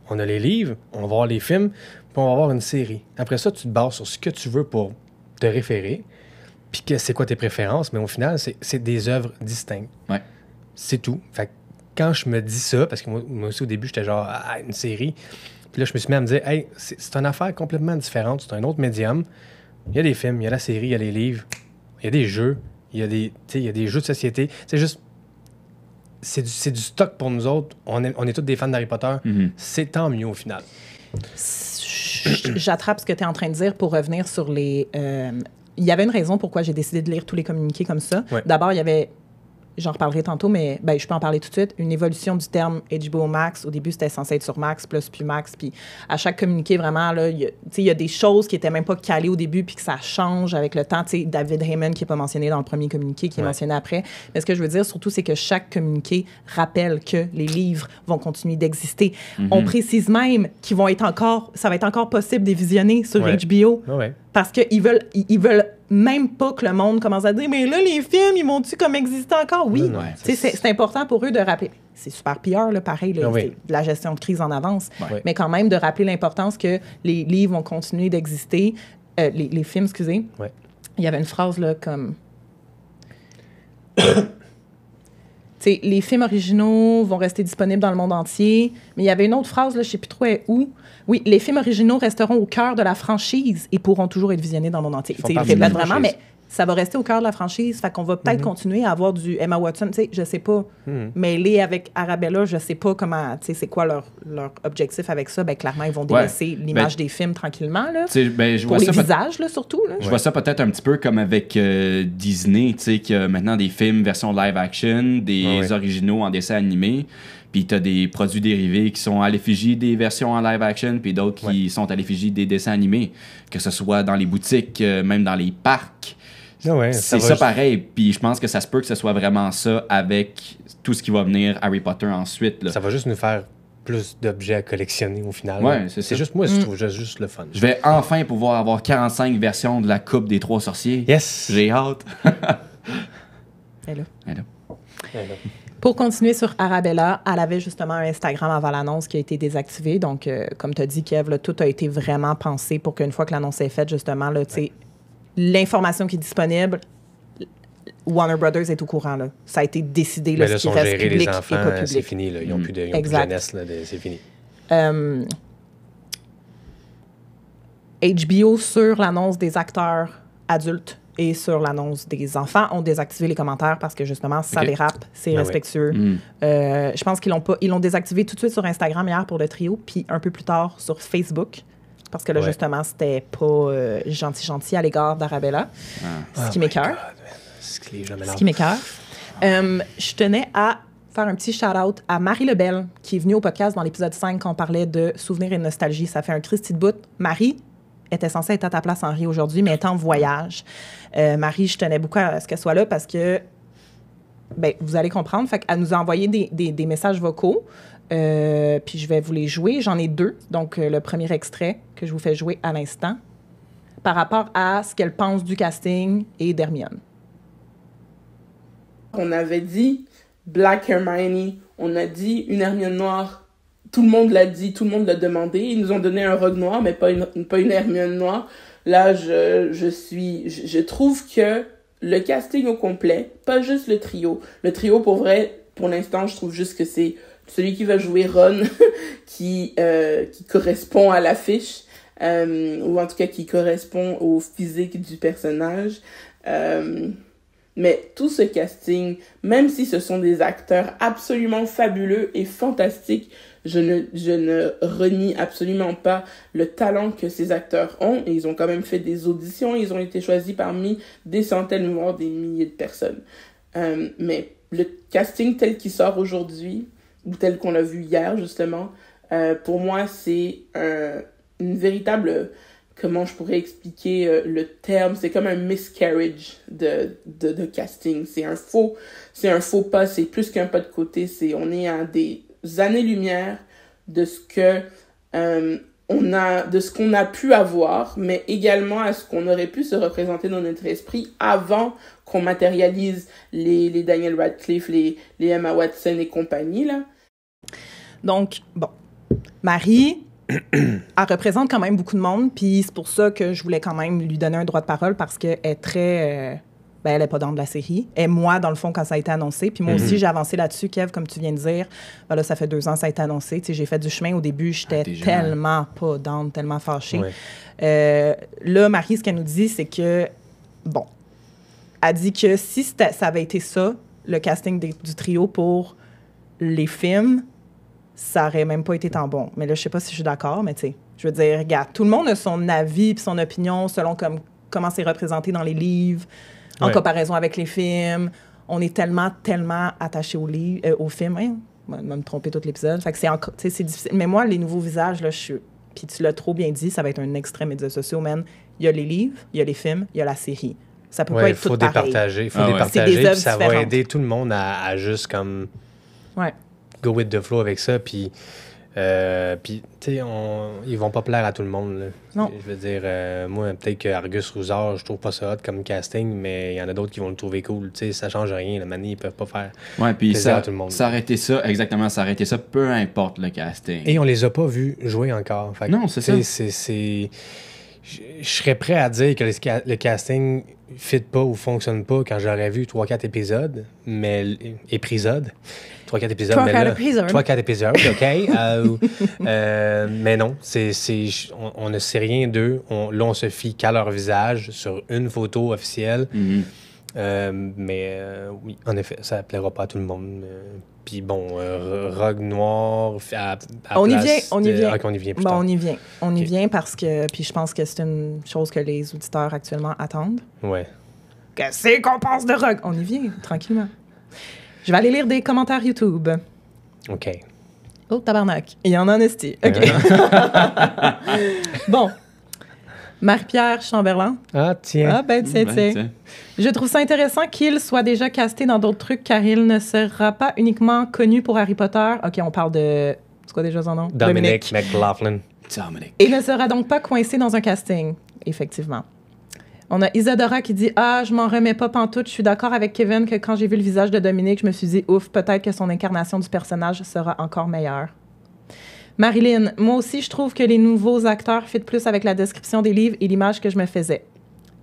On a les livres, on va voir les films, puis on va voir une série. Après ça, tu te bases sur ce que tu veux pour te référer, puis que c'est quoi tes préférences, mais au final, c'est des œuvres distinctes. Ouais. C'est tout. Fait que quand je me dis ça, parce que moi aussi au début, j'étais genre, une série, puis là, je me suis mis à me dire, hey, c'est une affaire complètement différente, c'est un autre médium. Il y a des films, il y a la série, il y a les livres, il y a des jeux, Il y a des jeux de société. C'est juste... C'est du stock pour nous autres. On est tous des fans d'Harry Potter. C'est tant mieux au final. J'attrape ce que tu es en train de dire pour revenir sur les... Il y avait une raison pourquoi j'ai décidé de lire tous les communiqués comme ça. Ouais. D'abord, il y avait... J'en reparlerai tantôt, mais je peux en parler tout de suite. Une évolution du terme HBO Max. Au début, c'était censé être sur Max, puis Max. Puis à chaque communiqué, vraiment, il y a des choses qui n'étaient même pas calées au début, puis que ça change avec le temps. T'sais, David Heyman, qui n'est pas mentionné dans le premier communiqué, qui est mentionné après. Mais ce que je veux dire, surtout, c'est que chaque communiqué rappelle que les livres vont continuer d'exister. On précise même qu'ils vont être ça va être encore possible de les visionner sur HBO. Parce qu'ils veulent même pas que le monde commence à dire « Mais là, les films, ils vont-tu comme exister encore? » Oui, c'est important pour eux de rappeler. C'est super PR, là, pareil, là, c'est de la gestion de crise en avance. Mais quand même, de rappeler l'importance que les livres vont continuer d'exister. Les films, excusez. Il y avait une phrase, là, comme... les films originaux vont rester disponibles dans le monde entier. Mais il y avait une autre phrase, là, je ne sais plus trop où. Oui, les films originaux resteront au cœur de la franchise et pourront toujours être visionnés dans le monde entier. Ils répètent vraiment, mais ça va rester au cœur de la franchise. Fait qu'on va peut-être continuer à avoir du Emma Watson, je ne sais pas, mêlé avec Arabella, je ne sais pas comment, c'est quoi leur objectif avec ça. Ben, clairement, ils vont délaisser l'image des films tranquillement, là, je pour les visages, là, surtout. Là. Je vois ça peut-être un petit peu comme avec Disney, qui a maintenant des films version live action, des originaux en dessin animé. Puis t'as des produits dérivés qui sont à l'effigie des versions en live action, puis d'autres qui sont à l'effigie des dessins animés, que ce soit dans les boutiques, même dans les parcs. C'est ça pareil. Puis je pense que ça se peut que ce soit vraiment ça avec tout ce qui va venir Harry Potter ensuite. Là. Ça va juste nous faire plus d'objets à collectionner au final. C'est juste moi, je trouve juste le fun. Je vais enfin pouvoir avoir 45 versions de la Coupe des Trois Sorciers. Yes! J'ai hâte. Hello. Pour continuer sur Arabella, elle avait justement un Instagram avant l'annonce qui a été désactivé. Donc, comme tu as dit, Kev, là, tout a été vraiment pensé pour qu'une fois que l'annonce est faite, justement, là, l'information qui est disponible, Warner Brothers est au courant. Là. Ça a été décidé, là, ce qui reste public les enfants, et pas public. C'est fini. Là. Ils n'ont plus de jeunesse. Là, c'est fini. HBO, sur l'annonce des acteurs adultes, et sur l'annonce des enfants, ont désactivé les commentaires parce que, justement, ça dérape, c'est respectueux. Je pense ils l'ont désactivé tout de suite sur Instagram hier pour le trio, puis un peu plus tard sur Facebook, parce que là, justement, c'était pas gentil à l'égard d'Arabella, ce qui m'écoeure. Ce qui m'écoeure. Je tenais à faire un petit shout-out à Marie Lebel, qui est venue au podcast dans l'épisode 5 quand on parlait de souvenirs et de nostalgie. Ça fait un Christy de bout. Marie était censée être à ta place, Henri, aujourd'hui, mais est en voyage. Marie, je tenais beaucoup à ce qu'elle soit là parce que, vous allez comprendre, fait qu'elle nous a envoyé des messages vocaux, puis je vais vous les jouer. J'en ai 2, donc le premier extrait que je vous fais jouer à l'instant, par rapport à ce qu'elle pense du casting et d'Hermione. On avait dit Black Hermione, on a dit une Hermione noire. Tout le monde l'a dit, tout le monde l'a demandé. Ils nous ont donné un rogue noir, mais pas une Hermione noire. Là, je trouve que le casting au complet, pas juste le trio. Le trio, pour vrai, pour l'instant, je trouve juste que c'est celui qui va jouer Ron qui correspond à l'affiche, ou en tout cas qui correspond au physique du personnage. Mais tout ce casting, même si ce sont des acteurs absolument fabuleux et fantastiques, je ne renie absolument pas le talent que ces acteurs ont. Et ils ont quand même fait des auditions. Ils ont été choisis parmi des centaines, voire des milliers de personnes. Mais le casting tel qu'il sort aujourd'hui, ou tel qu'on l'a vu hier, justement, pour moi, c'est une véritable... Comment je pourrais expliquer le terme? C'est comme un miscarriage de casting. C'est un faux pas. C'est plus qu'un pas de côté. On est à des années-lumière de ce qu'on a pu avoir, mais également à ce qu'on aurait pu se représenter dans notre esprit avant qu'on matérialise les Daniel Radcliffe, les Emma Watson et compagnie, là. Donc, bon, Marie, elle représente quand même beaucoup de monde, puis c'est pour ça que je voulais quand même lui donner un droit de parole, parce qu'elle est très... elle n'est pas dans de la série. Et moi, dans le fond, quand ça a été annoncé, puis moi aussi, j'ai avancé là-dessus, Kev, comme tu viens de dire. Ben là, ça fait 2 ans que ça a été annoncé. Tu sais, j'ai fait du chemin au début. J'étais tellement pas down, tellement fâchée. Là, Marie, ce qu'elle nous dit, c'est que, bon, a dit que si ça avait été ça, le casting du trio pour les films, ça aurait même pas été tant bon. Mais là, je sais pas si je suis d'accord, mais tu sais, je veux dire, regarde, tout le monde a son avis puis son opinion selon comment c'est représenté dans les livres, en comparaison avec les films. On est tellement attaché au film. Hein? Je vais me tromper tout l'épisode. Fait que c'est difficile. Mais moi, les nouveaux visages, là, puis tu l'as trop bien dit, ça va être un extrait médias sociaux, man. Il y a les livres, il y a les films, il y a la série. Ça peut pas être tout pareil. Il faut départager, puis ça différentes. va aider tout le monde à juste comme go with the flow avec ça, puis tu sais, ils vont pas plaire à tout le monde. Là. Non. Je veux dire, moi, peut-être que Argus Roussard, je trouve pas ça hot comme casting, mais il y en a d'autres qui vont le trouver cool. Tu sais, ça change rien. La manie, ils peuvent pas faire puis plaisir à tout le monde. Ça aurait été ça, exactement, ça aurait été ça, peu importe le casting. Et on les a pas vus jouer encore. Fait non, c'est ça. Je serais prêt à dire que le casting fit pas ou fonctionne pas quand j'aurais vu 3-4 épisodes, mais 3-4 épisodes, mais là, 3-4 épisodes, OK. Mais non, on ne sait rien d'eux. Là, on se fie qu'à leur visage sur une photo officielle. Mais oui, en effet, ça ne plaira pas à tout le monde. Puis bon, Rogue Noir on y vient. On y vient plus tard. On y vient parce que... Puis je pense que c'est une chose que les auditeurs actuellement attendent. Ouais. Qu'est-ce qu'on pense de Rogue? On y vient, tranquillement. Je vais aller lire des commentaires YouTube. OK. Oh, tabarnak. Il y en a en esti. OK. Bon. Marie-Pierre Chamberlain. Ah, tiens. Ah, ben, tiens. Je trouve ça intéressant qu'il soit déjà casté dans d'autres trucs car il ne sera pas uniquement connu pour Harry Potter. OK, on parle de... C'est quoi déjà son nom? Dominic McLaughlin. Et ne sera donc pas coincé dans un casting, effectivement. On a Isadora qui dit « Ah, je m'en remets pas pantoute. Je suis d'accord avec Kevin que quand j'ai vu le visage de Dominique, je me suis dit « Ouf, peut-être que son incarnation du personnage sera encore meilleure. » Marilyn, moi aussi, je trouve que les nouveaux acteurs fit plus avec la description des livres et l'image que je me faisais.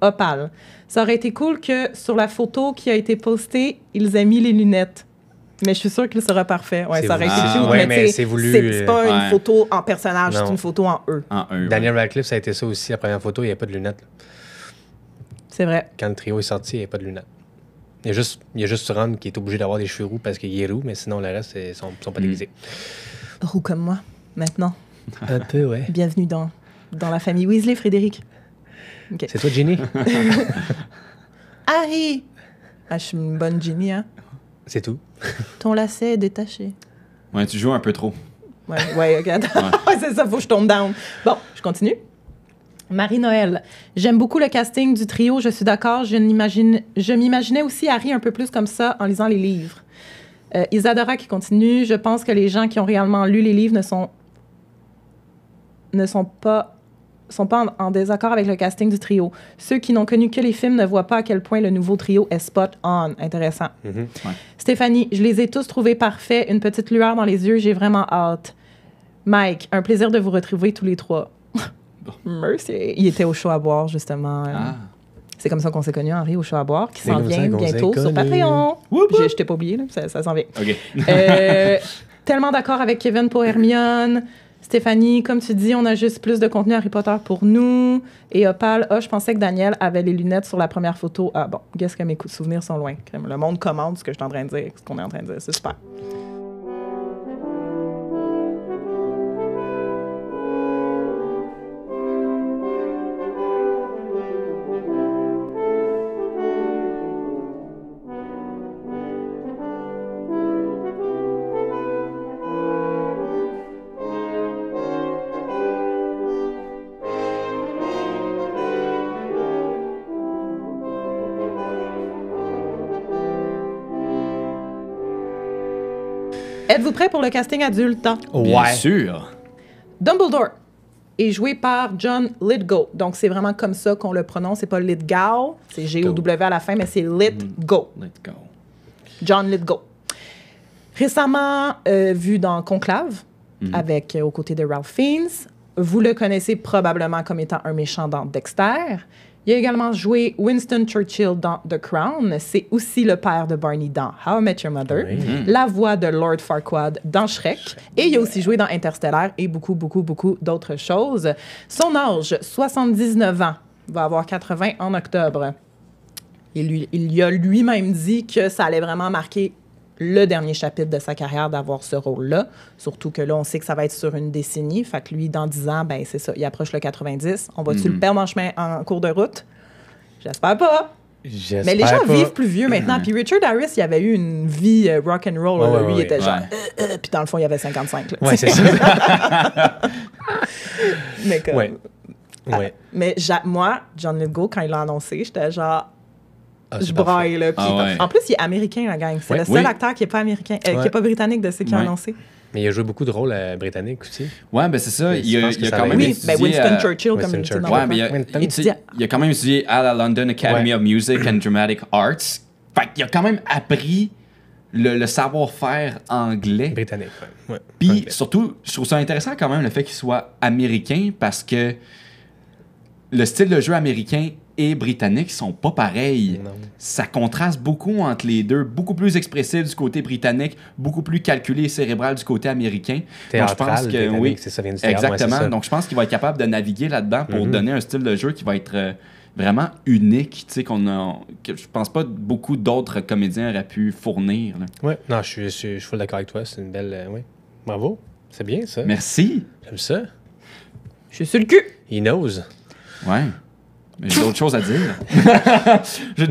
Opal, ça aurait été cool que sur la photo qui a été postée, ils aient mis les lunettes. Mais je suis sûre qu'il sera parfait. Ouais, ça aurait été cute, mais c'est voulu. C'est pas une photo en personnage, c'est une photo en eux. Daniel Radcliffe, ça a été ça aussi. La première photo, il n'y avait pas de lunettes. Là. C'est vrai. Quand le trio est sorti, il n'y avait pas de lunettes. Il y a juste Ron qui est obligé d'avoir des cheveux roux parce qu'il est roux, mais sinon, le reste, ils sont pas déguisés. Roux comme moi, maintenant. Un peu, ouais. Bienvenue dans la famille Weasley, Frédéric. Okay. C'est toi, Ginny? Harry! Ah, je suis une bonne Ginny, hein? C'est tout. Ton lacet est détaché. Ouais, tu joues un peu trop. Ouais, OK. C'est ça, faut que je tombe down. Bon, je continue. Marie-Noël. J'aime beaucoup le casting du trio, je suis d'accord. Je m'imaginais aussi Harry un peu plus comme ça en lisant les livres. Isadora qui continue. Je pense que les gens qui ont réellement lu les livres ne sont pas en désaccord avec le casting du trio. Ceux qui n'ont connu que les films ne voient pas à quel point le nouveau trio est spot on. Intéressant. Stéphanie, je les ai tous trouvés parfaits. Une petite lueur dans les yeux, j'ai vraiment hâte. Mike, un plaisir de vous retrouver tous les trois. Merci. Il était au show à boire, justement. C'est comme ça qu'on s'est connus, Henri, au show à boire, qui s'en vient bientôt sur Patreon. Je t'ai pas oublié, là, ça s'en vient. OK. Tellement d'accord avec Kevin pour Hermione. Stéphanie, comme tu dis, on a juste plus de contenu Harry Potter pour nous. Et Opal, je pensais que Daniel avait les lunettes sur la première photo. Ah bon, qu'est-ce que mes souvenirs sont loin. Le monde commande ce que je suis en train de dire, ce qu'on est en train de dire. C'est super. Êtes-vous prêts pour le casting adulte? Bien sûr. Dumbledore est joué par John Lithgow. Donc, c'est vraiment comme ça qu'on le prononce. C'est pas Lithgow, c'est G-O-W à la fin, mais c'est Lithgow. John Lithgow. Récemment vu dans Conclave, aux côtés de Ralph Fiennes. Vous le connaissez probablement comme étant un méchant dans Dexter. Il a également joué Winston Churchill dans The Crown. C'est aussi le père de Barney dans How I Met Your Mother. La voix de Lord Farquaad dans Shrek. Et il a aussi joué dans Interstellar et beaucoup, beaucoup, beaucoup d'autres choses. Son âge, 79 ans. Il va avoir 80 en octobre. Il a lui-même dit que ça allait vraiment marquer le dernier chapitre de sa carrière d'avoir ce rôle-là. Surtout que là, on sait que ça va être sur une décennie. Fait que lui, dans 10 ans, ben c'est ça, il approche le 90. On va-tu le perdre en cours de route? J'espère pas. Mais les gens vivent plus vieux maintenant. Puis Richard Harris, il avait eu une vie rock and roll. Lui, il était genre... puis dans le fond, il avait 55. Oui, c'est ça. Mais comme... Ouais. Mais moi, John Lithgow, quand il l'a annoncé, j'étais genre... je braille, là. Puis, en plus, il est américain, la gang. C'est le seul acteur qui n'est pas américain, qui n'est pas britannique de ceux qui ont annoncé. Mais il a joué beaucoup de rôles britanniques aussi. Ouais, ben c'est ça. Il a quand même étudié... Oui, Winston Churchill, comme il dit dans le il a quand même étudié à la London Academy of Music and Dramatic Arts. Fait qu'il a quand même appris le savoir-faire anglais. Britannique, ouais. Puis surtout, je trouve ça intéressant quand même le fait qu'il soit américain parce que le style de jeu américain et britannique sont pas pareils. Non. Ça contraste beaucoup entre les deux. Beaucoup plus expressif du côté britannique, beaucoup plus calculé et cérébral du côté américain. Théâtral, donc, je pense que oui, c'est ça, vient du théâtre. Exactement. Ouais, donc je pense qu'il va être capable de naviguer là-dedans pour donner un style de jeu qui va être vraiment unique, tu sais, que je pense pas beaucoup d'autres comédiens auraient pu fournir. Oui, non, je suis full d'accord avec toi. C'est une belle... oui. Bravo. C'est bien, ça. Merci. J'aime ça. Je suis sur le cul. He knows. Ouais. Mais j'ai d'autres choses à dire.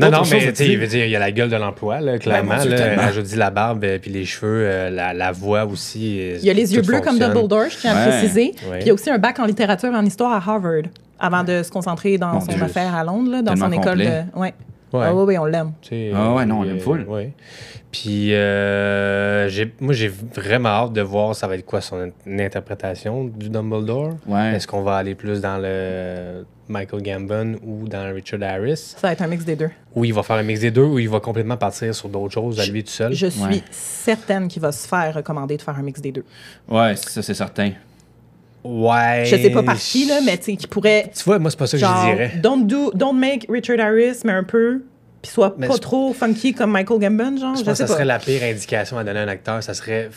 Non, mais il veut dire, il y a la gueule de l'emploi, là, clairement. Je dis la barbe, puis les cheveux, la voix aussi. Il y a les yeux bleus comme Dumbledore, je tiens à préciser. Ouais. Puis il y a aussi un bac en littérature et en histoire à Harvard, avant de se concentrer dans son affaire à Londres, là, dans son école de... Ouais. Ah oui, on l'aime. On l'aime full. Oui. Puis moi, j'ai vraiment hâte de voir ça va être quoi son interprétation du Dumbledore. Ouais. Est-ce qu'on va aller plus dans le Michael Gambon ou dans Richard Harris? Ça va être un mix des deux. Ou il va faire un mix des deux, ou il va complètement partir sur d'autres choses à lui tout seul. Je suis certaine qu'il va se faire recommander de faire un mix des deux. Ouais, ça c'est certain. Ouais. Je sais pas par qui, là, mais tu sais, qui pourrait... Tu vois, moi, c'est pas ça que je dirais. Don't make Richard Harris, mais un peu... Puis soit pas trop funky comme Michael Gambon, genre. Je pense que ça serait la pire indication à donner à un acteur. Ça serait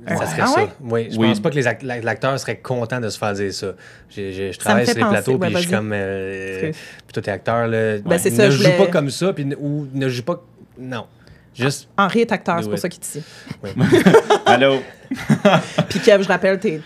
ça. Ouais? Oui, je pense pas que l'acteur serait content de se faire dire ça. Je travaille sur les plateaux, puis je suis comme... puis toi, t'es acteur, là. Ben, c'est ça, ne joue pas comme ça, puis ou ne joue pas... Non. Juste... Henri est acteur, c'est pour ça qu'il est ici. Oui. Allô? Puis Kev, je rappelle, tu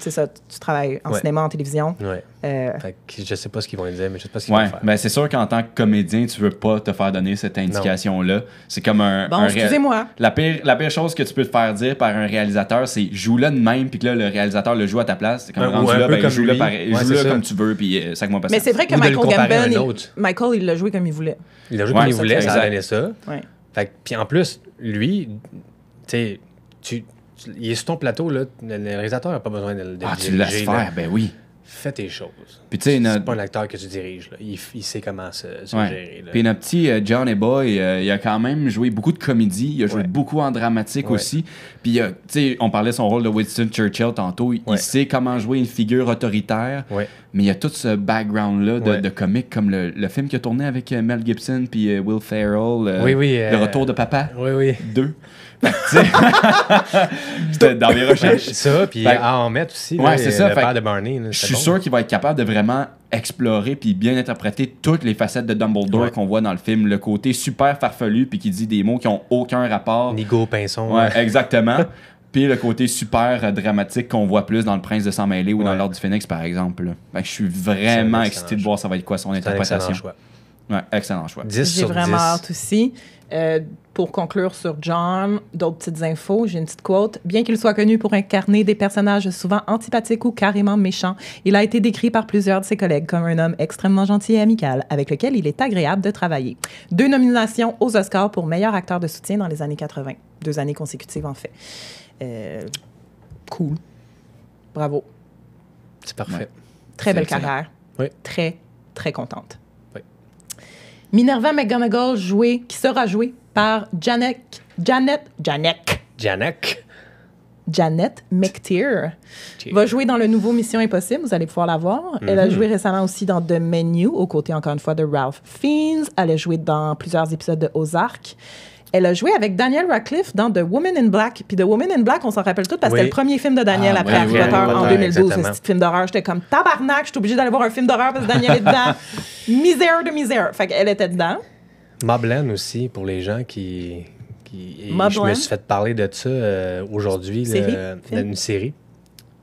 travailles en cinéma, en télévision. Oui. Fait que je sais pas ce qu'ils vont dire, mais je sais pas ce qu'ils vont faire. Ben c'est sûr qu'en tant que comédien, tu veux pas te faire donner cette indication-là. C'est comme un... Bon, excusez-moi. La pire chose que tu peux te faire dire par un réalisateur, c'est joue-le de même, puis que là, le réalisateur le joue à ta place. C'est comme rendu là, ben joue-le comme tu veux, puis ça que moi Mais c'est vrai que Michael, il l'a joué comme il voulait. Il l'a joué comme il voulait, ça a donné ça. Ouais. Fait puis en plus, lui, tu sais, il est sur ton plateau, là, le réalisateur n'a pas besoin de diriger. Tu le laisses faire, ben oui. Fais tes choses. Puis tu sais, c'est pas un acteur que tu diriges, là. Il sait comment se gérer. Là. Puis notre petit Johnny Boy, il a quand même joué beaucoup de comédie, il a joué beaucoup en dramatique aussi. Puis tu sais, on parlait de son rôle de Winston Churchill tantôt, il sait comment jouer une figure autoritaire, mais il y a tout ce background-là de comique, comme le film qu'il a tourné avec Mel Gibson puis Will Ferrell, Le Retour de Papa 2. C'était dans mes recherches. Ça, puis Ahmed aussi, c'est ça, le père de Barney. Là, je suis sûr qu'il va être capable de vraiment explorer puis bien interpréter toutes les facettes de Dumbledore qu'on voit dans le film. Le côté super farfelu puis qui dit des mots qui n'ont aucun rapport. Nigo Pinson. Ouais, exactement. Puis le côté super dramatique qu'on voit plus dans Le Prince de Sang-Mêlé ou dans L'Ordre du Phénix, par exemple. Fait que je suis vraiment excité de voir ça va être quoi son interprétation. Excellent choix. 10 J'ai sur vraiment 10. hâte aussi. Pour conclure sur John, d'autres petites infos, j'ai une petite quote. Bien qu'il soit connu pour incarner des personnages souvent antipathiques ou carrément méchants, il a été décrit par plusieurs de ses collègues comme un homme extrêmement gentil et amical, avec lequel il est agréable de travailler. 2 nominations aux Oscars pour meilleur acteur de soutien dans les années 80. 2 années consécutives, en fait. Cool. Bravo. C'est parfait. Très belle carrière. Oui. Très, très contente. Oui. Minerva McGonagall, qui sera jouée par Janet McTeer, va jouer dans le nouveau Mission Impossible. Vous allez pouvoir la voir. Elle a joué récemment aussi dans The Menu, aux côtés, encore une fois, de Ralph Fiennes. Elle a joué dans plusieurs épisodes de Ozark. Elle a joué avec Daniel Radcliffe dans The Woman in Black. Puis The Woman in Black, on s'en rappelle tout parce que c'était le premier film de Daniel après Harry Potter en 2012. Ce petit film d'horreur. J'étais comme tabarnak, je suis obligée d'aller voir un film d'horreur parce que Daniel est dedans. Misère de misère. Fait qu'elle était dedans. Mobland aussi, pour les gens qui et je Mobland? me suis fait parler de ça aujourd'hui, Série? une série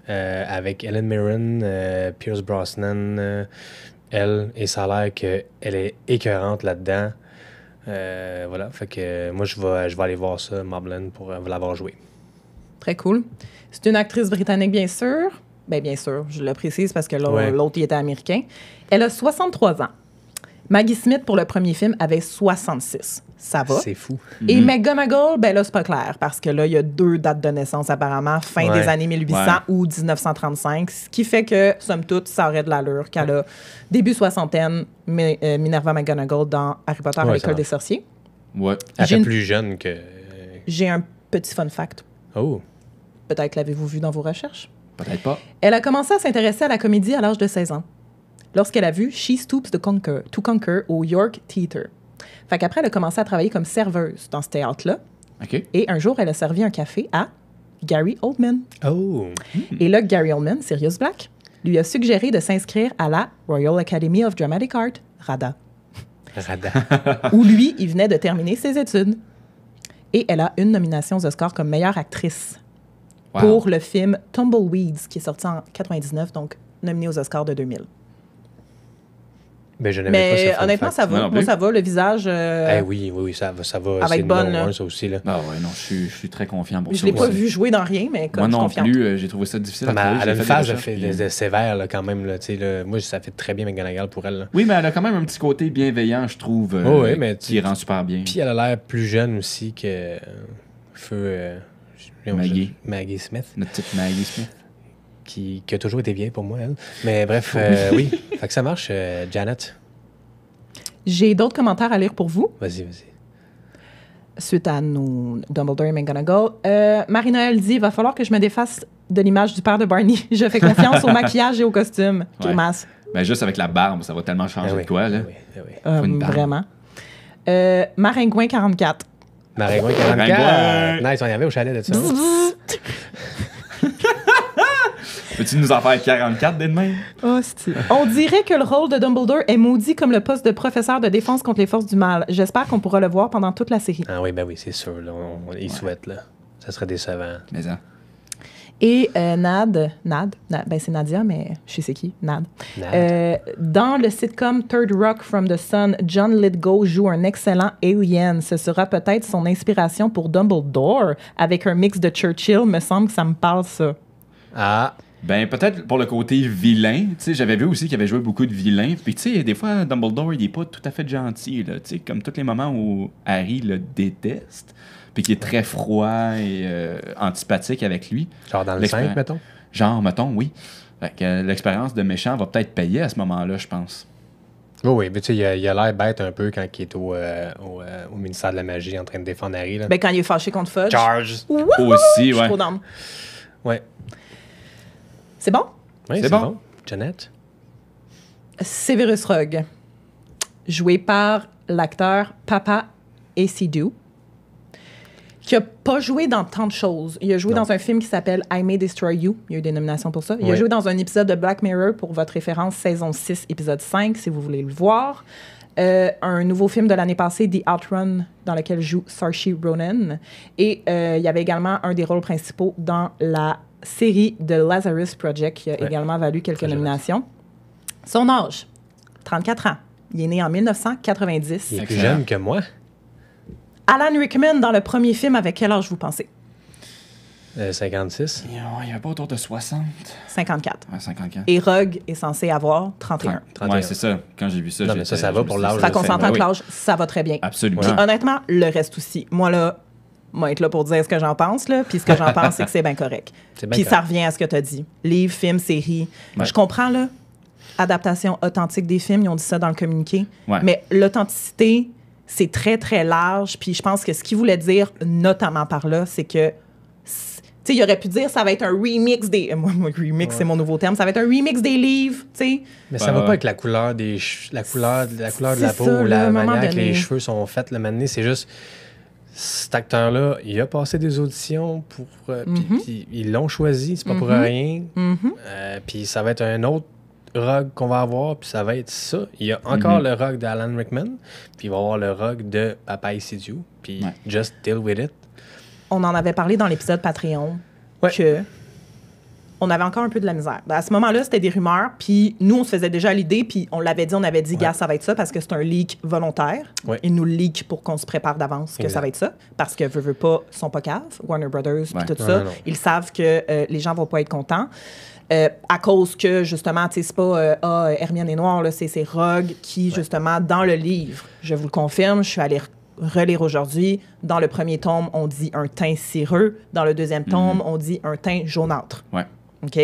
avec Helen Mirren, Pierce Brosnan, elle, et ça a l'air qu'elle est écœurante là-dedans. Voilà, fait que moi, je vais aller voir ça, Mobland, pour l'avoir joué. Très cool. C'est une actrice britannique, bien sûr. Bien sûr, je le précise parce que l'autre, il était américain. Elle a 63 ans. Maggie Smith, pour le premier film, avait 66. Ça va. C'est fou. Et McGonagall, là, c'est pas clair, parce que là, il y a 2 dates de naissance, apparemment, fin des années 1800 ou 1935, ce qui fait que, somme toute, ça aurait de l'allure qu'elle a début soixantaine, Minerva McGonagall dans Harry Potter à l'école des sorciers. Ouais. Elle fait plus jeune que... J'ai un petit fun fact. Oh. Peut-être l'avez-vous vu dans vos recherches? Peut-être pas. Elle a commencé à s'intéresser à la comédie à l'âge de 16 ans, lorsqu'elle a vu She Stoops to Conquer au York Theatre. Fait qu'après, elle a commencé à travailler comme serveuse dans ce théâtre-là. OK. Et un jour, elle a servi un café à Gary Oldman. Oh. Et là, Gary Oldman, Sirius Black, lui a suggéré de s'inscrire à la Royal Academy of Dramatic Art, RADA, où lui, il venait de terminer ses études. Et elle a une nomination aux Oscars comme meilleure actrice pour le film Tumbleweeds, qui est sorti en 99, donc nominé aux Oscars de 2000. Ben, je n'avais pas Mais ce fun honnêtement, fact. ça va. Moi, ça va. Le visage... Oui, ça va. avec C'est bonne, numéro 1, ça aussi. Là. Ah ouais, non, je suis très confiant pour ça. Je l'ai pas aussi. vu jouer dans rien, mais comme Moi je suis non confiante. plus, j'ai trouvé ça difficile à trouver. Elle a J'ai une fait des phase recherches, puis- sévère là, quand même. Là, moi, ça fait très bien McGonagall pour elle. Là. Oui, mais elle a quand même un petit côté bienveillant, je trouve, Oui, mais qui rend super bien. Puis elle a l'air plus jeune aussi que Maggie Smith, Notre petite Maggie Smith. qui a toujours été vieille pour moi, elle. Mais bref, oui. Fait que ça marche, Janet. J'ai d'autres commentaires à lire pour vous, Vas-y. suite à nos Dumbledore et McGonagall. Marie-Noël dit, il va falloir que je me défasse de l'image du père de Barney. Je fais confiance au maquillage et au costume. Grimace. Ben, juste avec la barbe, ça va tellement changer de quoi, là. Oui. Faut une barbe. Vraiment. Maringouin 44. Maringouin 44. Nice, on y avait au chalet de ça. Peux-tu nous en faire 44 dès demain? Oh, on dirait que le rôle de Dumbledore est maudit comme le poste de professeur de défense contre les forces du mal. J'espère qu'on pourra le voir pendant toute la série. Ah oui, c'est sûr. Là, on y souhaite. Là. Ça serait décevant. Mais ça. Et Nad, c'est Nadia, mais je sais c'est qui, Nad. Dans le sitcom Third Rock from the Sun, John Lithgow joue un excellent alien. Ce sera peut-être son inspiration pour Dumbledore, avec un mix de Churchill. Me semble que ça me parle, ça. Ah. Ben, peut-être pour le côté vilain. Tu sais, j'avais vu aussi qu'il avait joué beaucoup de vilains. Puis, tu sais, des fois, Dumbledore, il est pas tout à fait gentil, là. Tu sais, comme tous les moments où Harry le déteste, puis qu'il est très froid et antipathique avec lui. Genre dans le 5, mettons? Genre, mettons, oui. Fait que l'expérience de méchant va peut-être payer à ce moment-là, je pense. Oui, mais tu sais, il a l'air bête un peu quand il est au ministère de la Magie en train de défendre Harry. Là. Ben, quand il est fâché contre Fudge. Charge! Wouhou! Aussi, Je suis ouais. trop down. Ouais. C'est bon? Oui, c'est bon. Janet? Severus Rogue, joué par l'acteur Papa Aceydoux, qui a pas joué dans tant de choses. Il a joué dans un film qui s'appelle I May Destroy You. Il y a eu des nominations pour ça. Il a joué dans un épisode de Black Mirror, pour votre référence, saison 6, épisode 5, si vous voulez le voir. Un nouveau film de l'année passée, The Outrun, dans lequel joue Saoirse Ronan. Et il y avait également un des rôles principaux dans la série The Lazarus Project, qui a également valu quelques nominations. Son âge, 34 ans. Il est né en 1990. Il est plus jeune que moi. Alan Rickman, dans le premier film, avec quel âge vous pensez? 56. Il n'y avait pas autour de 60. 54. Ouais, 54. Et Rogue est censé avoir 31. 31. Ouais, c'est ça. Quand j'ai vu ça, Non, mais ça va pour l'âge. Fait qu'on s'entend oui. que l'âge, ça va très bien. Absolument. Puis honnêtement, le reste aussi. Moi, là, moi, être là pour dire ce que j'en pense, là. Puis ce que j'en pense, c'est que c'est bien correct. Puis ça revient à ce que tu as dit. Livre, film, série. Ouais. Je comprends, là, adaptation authentique des films, ils ont dit ça dans le communiqué. Ouais. Mais l'authenticité, c'est très, très large. Puis je pense que ce qu'il voulait dire, notamment par là, c'est que, tu sais, il aurait pu dire ça va être un remix des... Moi remix, c'est mon nouveau terme. Ça va être un remix des livres, tu sais. Mais ça va pas avec la couleur des la couleur de la peau, ça, ou là, à la un moment manière que donné. les cheveux sont faits. Le moment donné, c'est juste... Cet acteur-là, il a passé des auditions pour... puis ils l'ont choisi, c'est pas pour rien. Puis ça va être un autre Rogue qu'on va avoir, puis ça va être ça. Il y a encore le Rogue d'Alan Rickman, puis il va y avoir le Rogue de Papa Insidious, puis just deal with it. On en avait parlé dans l'épisode Patreon que on avait encore un peu de la misère. À ce moment-là, c'était des rumeurs, puis nous, on se faisait déjà l'idée, puis on avait dit, gars, ça va être ça, parce que c'est un leak volontaire. Ils nous leak pour qu'on se prépare d'avance que ça va être ça, parce que veut pas, ils sont pas caves, Warner Brothers, puis tout ça. Non. Ils savent que les gens vont pas être contents. À cause que, justement, tu sais, c'est pas Hermione est noire, là, c'est Rogue qui, justement, dans le livre, je vous le confirme, je suis allée relire aujourd'hui, dans le premier tome, on dit un teint cireux, dans le deuxième tome, on dit un teint jaunâtre. OK?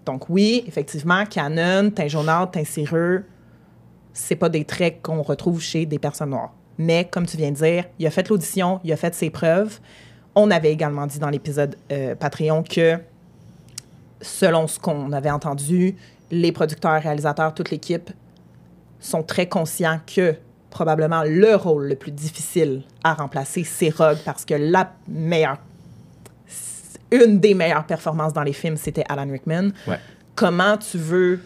Donc, oui, effectivement, canon, teint jaunâtre, teint cireux, c'est pas des traits qu'on retrouve chez des personnes noires. Mais, comme tu viens de dire, il a fait l'audition, il a fait ses preuves. On avait également dit dans l'épisode Patreon que, selon ce qu'on avait entendu, les producteurs, réalisateurs, toute l'équipe sont très conscients que probablement le rôle le plus difficile à remplacer, c'est Rogue, parce que une des meilleures performances dans les films, c'était Alan Rickman. Comment tu veux...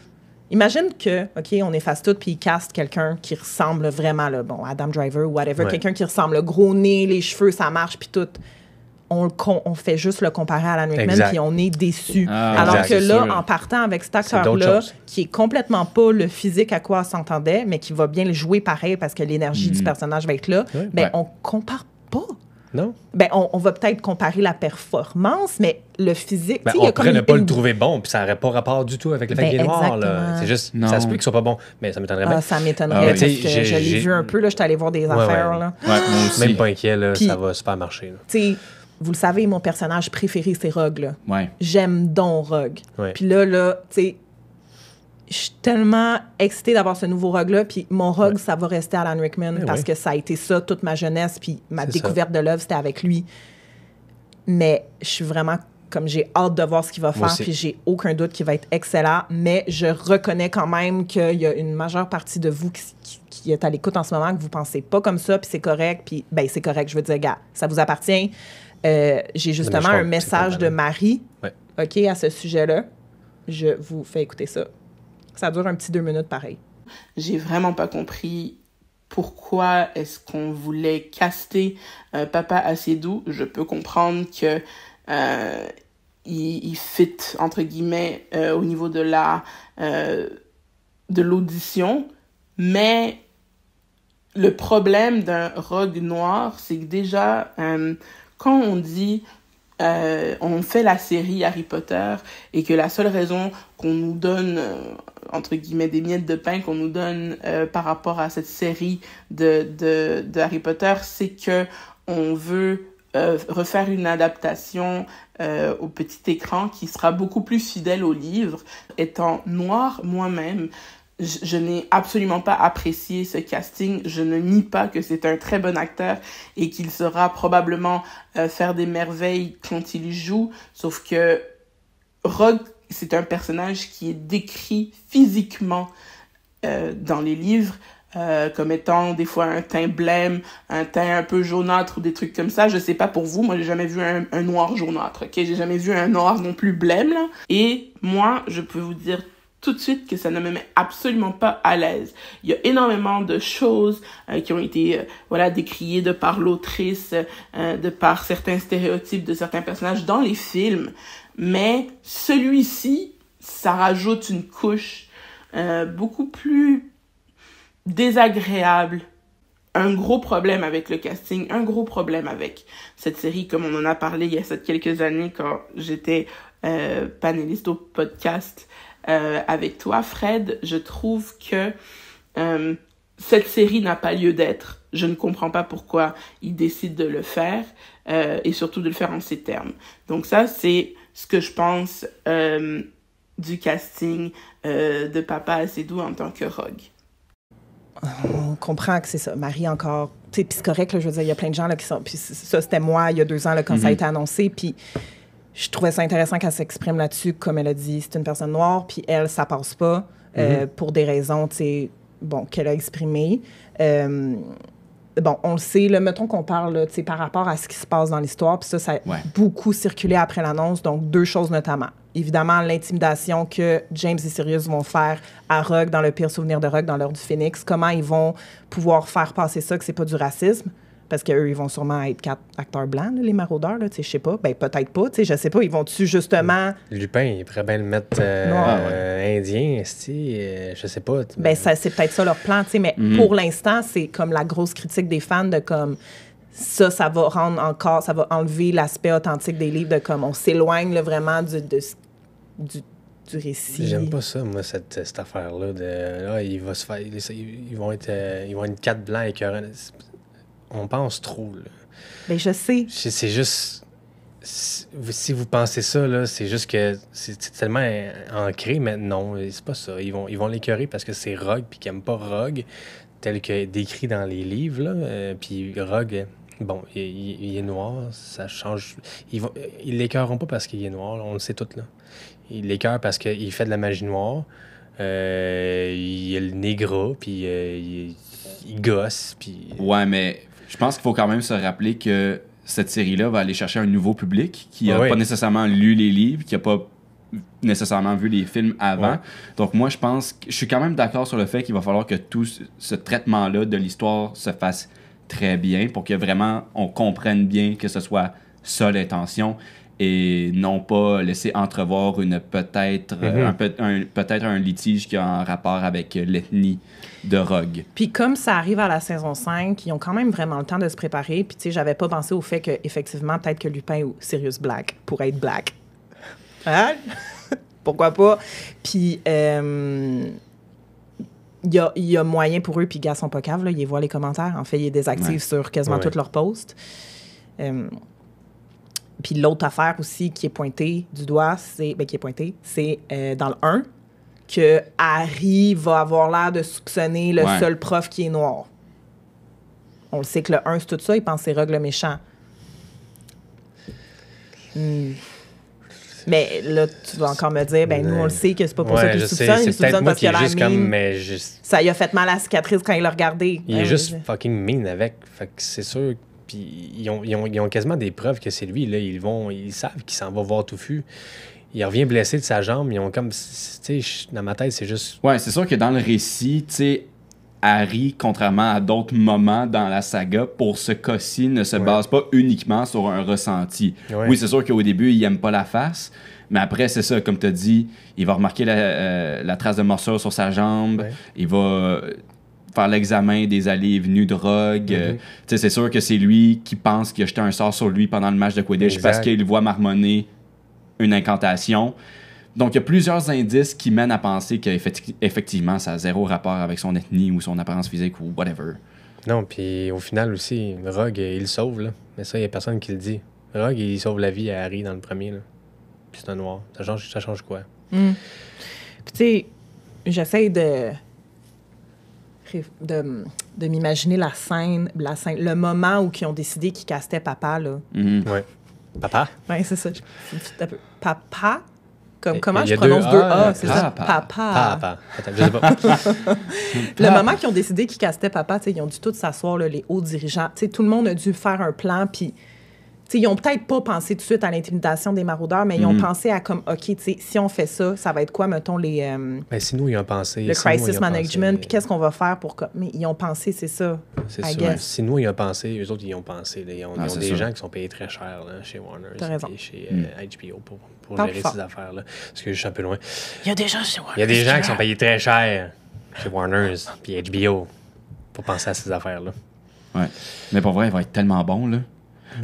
Imagine que, OK, on efface tout, puis il caste quelqu'un qui ressemble vraiment, là, bon, Adam Driver ou whatever, quelqu'un qui ressemble, le gros nez, les cheveux, ça marche, puis tout. On fait juste le comparer à Alan Rickman, puis on est déçu. Alors que là, en partant avec cet acteur-là, qui est complètement pas le physique à quoi on s'entendait, mais qui va bien le jouer pareil parce que l'énergie du personnage va être là, on compare pas. Non. On va peut-être comparer la performance, mais le physique... on pourrait ne pas le trouver bon, puis ça n'aurait pas rapport du tout avec le fait qu'il est noir. C'est juste, ça se peut qu'il soit pas bon, mais ça m'étonnerait bien. Ça m'étonnerait, parce que je l'ai vu un peu, là, j'étais allée voir des affaires. Là. Moi aussi. Même pas inquiet, là, ça va super marcher. Vous le savez, mon personnage préféré, c'est Rogue. Là. J'aime donc Rogue. Puis là, tu sais, je suis tellement excitée d'avoir ce nouveau Rogue-là. Puis mon Rogue, ça va rester Alan Rickman parce que ça a été ça toute ma jeunesse. Puis ma découverte de l'œuvre, c'était avec lui. Mais je suis vraiment comme j'ai hâte de voir ce qu'il va faire. Puis j'ai aucun doute qu'il va être excellent. Mais je reconnais quand même qu'il y a une majeure partie de vous qui est à l'écoute en ce moment, que vous pensez pas comme ça. Puis c'est correct. Puis c'est correct. Je veux dire, gars, ça vous appartient. J'ai justement un message de Marie OK, à ce sujet-là. Je vous fais écouter ça. Ça dure un petit 2 minutes pareil. J'ai vraiment pas compris pourquoi est-ce qu'on voulait caster Papa Insidious. Je peux comprendre que il fit, entre guillemets, au niveau de l'audition, mais le problème d'un Rogue noir, c'est que déjà... quand on dit on fait la série Harry Potter et que la seule raison qu'on nous donne, entre guillemets, des miettes de pain qu'on nous donne par rapport à cette série de Harry Potter, c'est que on veut refaire une adaptation au petit écran qui sera beaucoup plus fidèle au livre. Étant noire moi-même, je n'ai absolument pas apprécié ce casting. Je ne nie pas que c'est un très bon acteur et qu'il saura probablement faire des merveilles quand il joue. Sauf que Rogue, c'est un personnage qui est décrit physiquement dans les livres comme étant des fois un teint blême, un teint un peu jaunâtre ou des trucs comme ça. Je sais pas pour vous, moi j'ai jamais vu un noir jaunâtre, ok? J'ai jamais vu un noir non plus blême, là. Et moi, je peux vous dire tout de suite que ça ne me met absolument pas à l'aise. Il y a énormément de choses qui ont été décriées de par l'autrice, de par certains stéréotypes de certains personnages dans les films, mais celui-ci, ça rajoute une couche beaucoup plus désagréable. Un gros problème avec le casting, un gros problème avec cette série, comme on en a parlé il y a quelques années quand j'étais panéliste au podcast avec toi, Fred. Je trouve que cette série n'a pas lieu d'être. Je ne comprends pas pourquoi ils décident de le faire et surtout de le faire en ces termes. Donc ça, c'est ce que je pense du casting de Papa Insidious en tant que Rogue. On comprend que c'est ça. Marie, encore... Puis c'est correct, là, je veux dire, il y a plein de gens là, qui sont... Puis ça, c'était moi, il y a 2 ans, là, quand ça a été annoncé. Puis je trouvais ça intéressant qu'elle s'exprime là-dessus. Comme elle a dit, c'est une personne noire, puis elle, ça passe pas pour des raisons, tu sais, bon, qu'elle a exprimées. Bon, on le sait, là, mettons qu'on parle, tu sais, par rapport à ce qui se passe dans l'histoire, puis ça a beaucoup circulé après l'annonce. Donc, 2 choses notamment. évidemment, l'intimidation que James et Sirius vont faire à Rogue, dans le pire souvenir de Rogue, dans l'Ordre du Phénix. Comment ils vont pouvoir faire passer ça, que c'est pas du racisme. Parce qu'eux, ils vont sûrement être 4 acteurs blancs, là, les maraudeurs, là, je sais pas. Ben, peut-être pas, je sais pas. Ils vont-tu justement... Lupin, il pourrait bien le mettre indien, je sais pas. Ben, c'est peut-être ça leur plan, mais pour l'instant, c'est comme la grosse critique des fans de comme... Ça va rendre encore... Ça va enlever l'aspect authentique des livres de comme... On s'éloigne là, vraiment du récit. J'aime pas ça, moi, cette affaire-là de... il va se faire... Ils vont être 4 blancs écœurants. On pense trop, là. Ben, je sais. C'est juste... Si vous pensez ça, là, c'est juste que c'est tellement ancré, mais non, c'est pas ça. Ils vont l'écœurer parce que c'est Rogue, puis qu'ils n'aiment pas Rogue, tel que décrit dans les livres, là. Puis Rogue, bon, il est noir, ça change... Ils l'écœureront pas parce qu'il est noir, là, on le sait tout, là. Ils l'écœurent parce qu'il fait de la magie noire, il a le nez gras, puis il gosse, puis... Ouais, mais... Je pense qu'il faut quand même se rappeler que cette série-là va aller chercher un nouveau public qui n'a pas nécessairement lu les livres, qui n'a pas nécessairement vu les films avant. Ouais. Donc moi, je suis quand même d'accord sur le fait qu'il va falloir que tout ce traitement-là de l'histoire se fasse très bien pour que vraiment on comprenne bien que ce soit ça l'intention et non pas laisser entrevoir peut-être un litige qui a un rapport avec l'ethnie de Rogue. Puis comme ça arrive à la saison 5, ils ont quand même vraiment le temps de se préparer. Puis tu sais, j'avais pas pensé au fait qu'effectivement, peut-être que Lupin ou Sirius Black pourrait être Black. Hein? Pourquoi pas? Puis il y a moyen pour eux, puis ils sont pas caves, là, ils voient les commentaires. En fait, ils désactivent sur quasiment tous leurs posts. Puis l'autre affaire aussi qui est pointée du doigt, c'est dans le 1, que Harry va avoir l'air de soupçonner le seul prof qui est noir. On le sait que le 1, c'est tout ça, il pense que c'est Rogue le méchant. Mais là, tu vas encore me dire, nous, on le sait que c'est pas pour ça qu'il soupçonne. Il soupçonne parce qu'il a l'air mean. Ça lui a fait mal à la cicatrice quand il l'a regardé. Il est juste fucking mean avec. Fait que c'est sûr... Puis ils ont quasiment des preuves que c'est lui. Là. Ils savent qu'il s'en va voir touffu. Il revient blessé de sa jambe. Ils ont comme... Tu sais, dans ma tête, c'est juste... Ouais, c'est sûr que dans le récit, tu sais, Harry, contrairement à d'autres moments dans la saga, pour ce cas-ci, ne se base pas uniquement sur un ressenti. Ouais. Oui, c'est sûr qu'au début, il aime pas la face. Mais après, c'est ça, comme tu as dit, il va remarquer la trace de morsure sur sa jambe. Ouais. Il va... faire l'examen des allées et venues de Rogue. C'est sûr que c'est lui qui pense qu'il a jeté un sort sur lui pendant le match de Quidditch parce qu'il voit marmonner une incantation. Donc, il y a plusieurs indices qui mènent à penser qu'effectivement, ça a zéro rapport avec son ethnie ou son apparence physique ou whatever. Non, puis au final aussi, Rogue, il le sauve, là. Mais ça, il n'y a personne qui le dit. Rogue, il sauve la vie à Harry dans le premier, là. Puis c'est un noir. Ça change quoi? Puis tu sais, j'essaie de m'imaginer la scène, le moment où ils ont décidé qu'ils castaient papa, là. Ouais. Papa? Oui, c'est ça. Papa? Comment je prononce deux A? C'est ça? Papa. Attends, je sais pas. Le moment qu'ils ont décidé qu'ils castaient papa, ils ont dû tous s'asseoir, là, les hauts dirigeants. Tout le monde a dû faire un plan, puis... ils n'ont peut-être pas pensé tout de suite à l'intimidation des maraudeurs, mais ils ont pensé à comme, OK, si on fait ça, ça va être quoi, mettons, les... si nous, ils ont pensé... Le crisis management, puis qu'est-ce qu'on va faire pour... Mais ils ont pensé, c'est ça, c'est sûr. Si nous, ils ont pensé, eux autres, ils ont pensé. Ils ont des gens qui sont payés très cher là, chez Warner et chez HBO pour gérer ces affaires-là. Parce que je suis un peu loin. Il y a des gens chez Warner. Il y a des gens qui sont payés très cher chez Warner puis HBO pour penser à ces affaires-là. Ouais. Mais pour vrai, il va être tellement bon, là.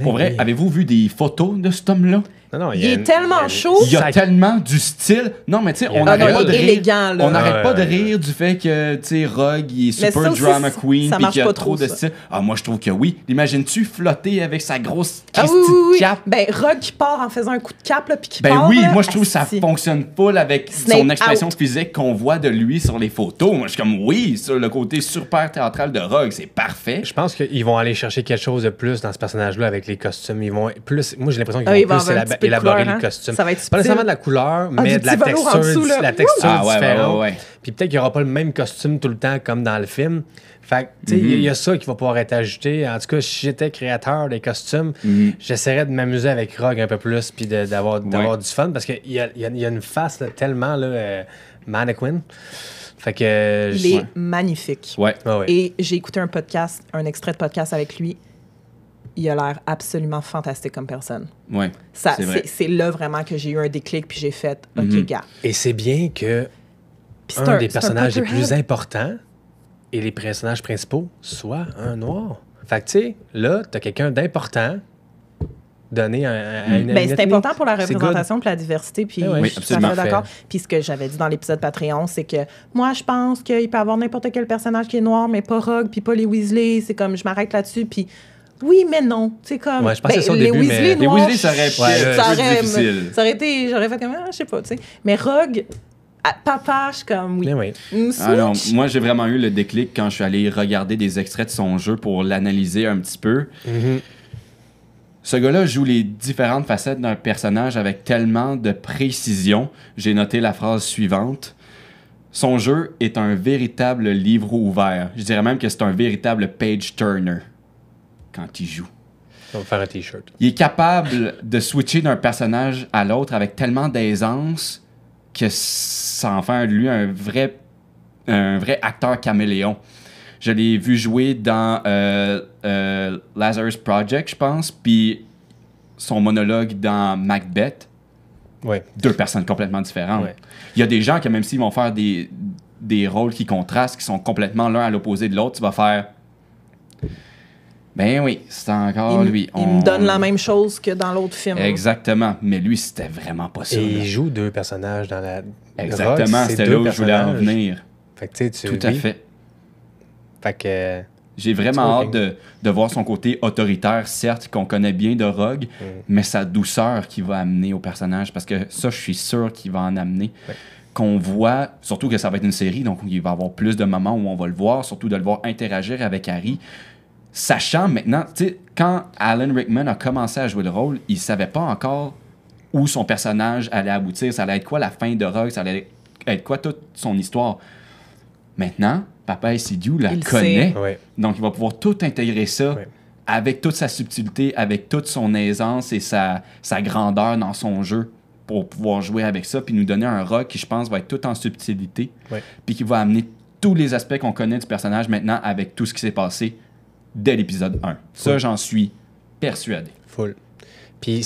Pour vrai, avez-vous vu des photos de cet homme-là? Non, il est tellement chaud. Il y a tellement du style. Non, mais tu sais, on n'arrête pas de rire. Élégant, là. On n'arrête pas de rire du fait que, tu sais, Rogue, il est super drama queen puis qu'il y a trop de style. Ah, moi, je trouve que oui. L'imagines-tu flotter avec sa grosse cape? Ben, Rogue qui part en faisant un coup de cape, là, puis qui part. Ben oui, là, moi, je trouve que ça fonctionne full avec son expression physique qu'on voit de lui sur les photos. Moi, je suis comme, oui, sur le côté super théâtral de Rogue, c'est parfait. Je pense qu'ils vont aller chercher quelque chose de plus dans ce personnage-là avec les costumes. Ils vont plus. Moi, j'ai l'impression qu'ils vont plus peu de élaborer couleur, le costume. Ça va être Pas subtil. nécessairement de la couleur, mais du de la petit velours en texture, dessous, là. la texture Ah, ouais, différente. ouais. Puis peut-être qu'il n'y aura pas le même costume tout le temps comme dans le film. Fait que, tu sais, il y a ça qui va pouvoir être ajouté. En tout cas, si j'étais créateur des costumes, j'essaierais de m'amuser avec Rogue un peu plus puis d'avoir du fun parce qu'il y a une face là, tellement là, mannequin. Fait que... Il est magnifique. Ouais. Ouais. Et j'ai écouté un extrait de podcast avec lui. Il a l'air absolument fantastique comme personne. Ouais. Ça, c'est vrai. c'est là vraiment que j'ai eu un déclic puis j'ai fait OK, gars. Et c'est bien que Puis un des c'est personnages les plus Potterhead. importants et les personnages principaux soit un noir. Fait que, tu sais, là, t'as quelqu'un d'important donné à une Ben, c'est ethnie. important pour la C'est représentation et la diversité. Puis Ah ouais. Oui, je suis tout à fait absolument. d'accord. Puis ce que j'avais dit dans l'épisode Patreon, c'est que moi, je pense qu'il peut y avoir n'importe quel personnage qui est noir, mais pas Rogue, puis pas les Weasley. C'est comme, je m'arrête là-dessus. Puis oui, mais non. C'est comme. Ouais, je pensais ça au les début, Weasley mais- Les noirs, Weasley, ça aurait pu Ouais, être ça plus aurait, difficile. ça aurait été. J'aurais fait comme, je sais pas, tu sais. Mais Rogue, papa, je suis comme, oui. Mais oui. Ah non, Switch. moi j'ai vraiment eu le déclic quand je suis allé regarder des extraits de son jeu pour l'analyser un petit peu. Ce gars-là joue les différentes facettes d'un personnage avec tellement de précision. J'ai noté la phrase suivante. Son jeu est un véritable livre ouvert. Je dirais même que c'est un véritable page-turner quand il joue. On va faire un T-shirt. Il est capable de switcher d'un personnage à l'autre avec tellement d'aisance que ça en fait de lui un vrai acteur caméléon. Je l'ai vu jouer dans Lazarus Project, je pense, puis son monologue dans Macbeth. Ouais. Deux personnes complètement différentes. Ouais. Il y a des gens qui, même s'ils vont faire des rôles qui contrastent, qui sont complètement l'un à l'opposé de l'autre, tu vas faire... Ben oui, c'est encore lui. Il me donne la même chose que dans l'autre film. Exactement. Mais lui, c'était vraiment pas ça. Et là. il joue deux personnages dans la. Exactement, Rogue, c'est c'était deux là où je voulais en personnages. venir. Fait que tu sais, tu. Tout à oui. fait. Fait que. J'ai vraiment Tu vois, hâte de voir son côté autoritaire, certes, qu'on connaît bien de Rogue, mais sa douceur qu'il va amener au personnage, parce que ça, je suis sûr qu'il va en amener. Ouais. Qu'on voit, surtout que ça va être une série, donc il va y avoir plus de moments où on va le voir, surtout de le voir interagir avec Harry. Sachant maintenant, tu sais, quand Alan Rickman a commencé à jouer le rôle, il savait pas encore où son personnage allait aboutir, ça allait être quoi la fin de Rogue, ça allait être quoi toute son histoire. Maintenant, Papa Sidiou la Il connaît, sait. Ouais. donc il va pouvoir tout intégrer ça Ouais. avec toute sa subtilité, avec toute son aisance et sa grandeur dans son jeu pour pouvoir jouer avec ça, puis nous donner un Rogue qui, je pense, va être tout en subtilité, Ouais. puis qui va amener tous les aspects qu'on connaît du personnage maintenant avec tout ce qui s'est passé dès l'épisode 1. Ça, Ouais. j'en suis persuadé. Full. Puis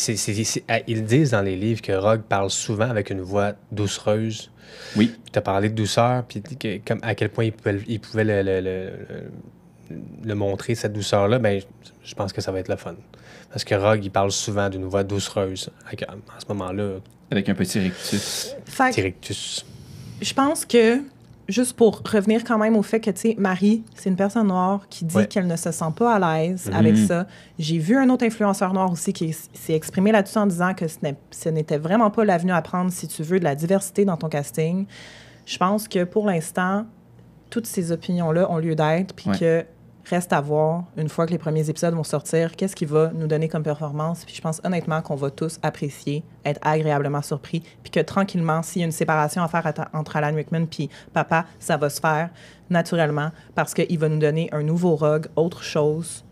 ils disent dans les livres que Rogue parle souvent avec une voix doucereuse. Oui. Tu as parlé de douceur, puis comme à quel point il pouvait le montrer, cette douceur-là, ben, je pense que ça va être le fun. Parce que Rogue, il parle souvent d'une voix doucereuse. En ce moment-là, Avec un petit rictus. Fait que Directus. je pense que, juste pour revenir quand même au fait que, tu sais, Marie, c'est une personne noire qui dit Ouais. qu'elle ne se sent pas à l'aise avec ça. J'ai vu un autre influenceur noir aussi qui s'est exprimé là-dessus en disant que ce n'était vraiment pas l'avenue à prendre si tu veux de la diversité dans ton casting. Je pense que pour l'instant, toutes ces opinions-là ont lieu d'être, puis Ouais. que reste à voir, une fois que les premiers épisodes vont sortir, qu'est-ce qu'il va nous donner comme performance. Puis je pense honnêtement qu'on va tous apprécier, être agréablement surpris, puis que tranquillement, s'il y a une séparation à faire entre Alan Rickman puis Papa, ça va se faire naturellement parce qu'il va nous donner un nouveau Rogue, autre chose,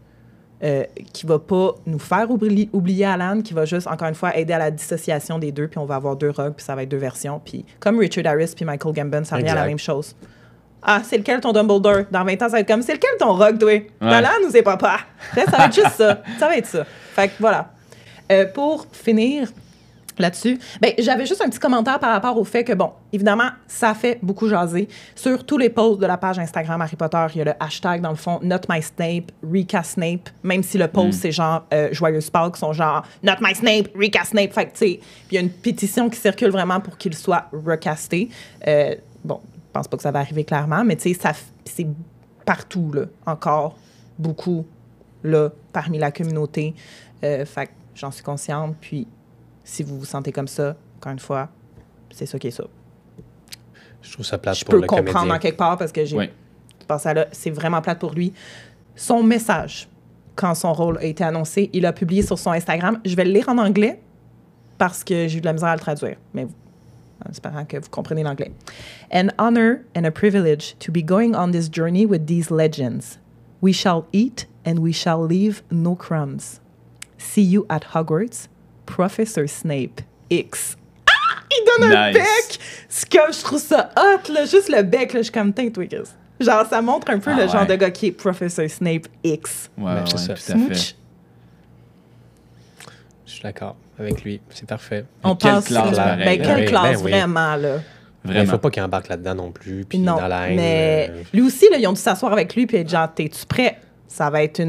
qui va pas nous faire oublier Alan, qui va juste, encore une fois, aider à la dissociation des deux, puis on va avoir deux Rogues, puis ça va être deux versions. Puis comme Richard Harris puis Michael Gambon, ça revient à la Exact. même chose. Ah, c'est lequel ton Dumbledore? Dans 20 ans, ça va être comme, c'est lequel ton Rogue, toi? Alan ou c'est Papa? Ça va être juste ça. Ça va être ça. Fait que voilà. Pour finir là-dessus, ben, j'avais juste un petit commentaire par rapport au fait que, bon, évidemment, ça fait beaucoup jaser. Sur tous les posts de la page Instagram Harry Potter, il y a le hashtag, dans le fond, Not My Snape, Recast Snape, même si le post, c'est genre Joyeuse Pâques, sont genre Not My Snape, Recast Snape. Fait que, tu sais, il y a une pétition qui circule vraiment pour qu'il soit recasté. Bon, je pense pas que ça va arriver clairement, mais tu sais, c'est partout, là, encore beaucoup, là, parmi la communauté. Fait que j'en suis consciente, puis si vous vous sentez comme ça, encore une fois, c'est ça qui est ça. Je trouve ça plate Je pour peux le comprendre comédien. en quelque part parce que j'ai Oui. pensé à là, c'est vraiment plate pour lui. Son message, quand son rôle a été annoncé, il a publié sur son Instagram. Je vais le lire en anglais parce que j'ai eu de la misère à le traduire. Mais en espérant que vous comprenez l'anglais. An honor and a privilege to be going on this journey with these legends. We shall eat and we shall leave no crumbs. See you at Hogwarts, Professor Snape X. Ah! Il donne un bec! C'est comme, je trouve ça hot, là. Juste le bec, là. Je suis comme, tiens, toi, Chris. Genre, ça montre un peu le genre de gars qui est Professor Snape X. Ouais, c'est ça. tout à fait. Je suis d'accord avec lui. C'est parfait. On quelle passe classe, pareil. quelle classe, oui. vraiment, là. Il ne faut pas qu'il embarque là-dedans non plus. Puis Non, dans la haine, mais lui aussi, là, ils ont dû s'asseoir avec lui puis être genre, t'es-tu prêt? Ça va être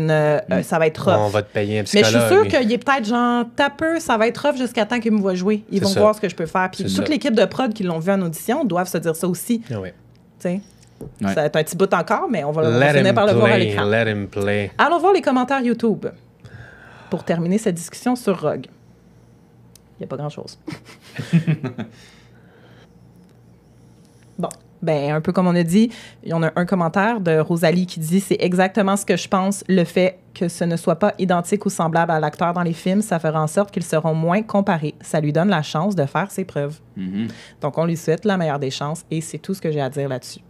ça va être rough. on va te payer un Mais je psychologue. suis sûre qu'il est peut-être genre, t'as peur, ça va être rough jusqu'à temps qu'il me voit jouer. Ils C'est vont ça. voir ce que je peux faire. Puis C'est toute ça. l'équipe de prod qui l'ont vu en audition doivent se dire ça aussi. Ah oui. Tu sais, Ouais. ça va être un petit bout encore, mais on va Let finir him par le voir à play, l'écran. let him play. Allons voir les commentaires YouTube pour terminer cette discussion sur Rogue. Il n'y a pas grand-chose. Bon, ben un peu comme on a dit, on a un commentaire de Rosalie qui dit « C'est exactement ce que je pense, le fait que ce ne soit pas identique ou semblable à l'acteur dans les films, ça fera en sorte qu'ils seront moins comparés. Ça lui donne la chance de faire ses preuves. Donc, on lui souhaite la meilleure des chances et c'est tout ce que j'ai à dire là-dessus.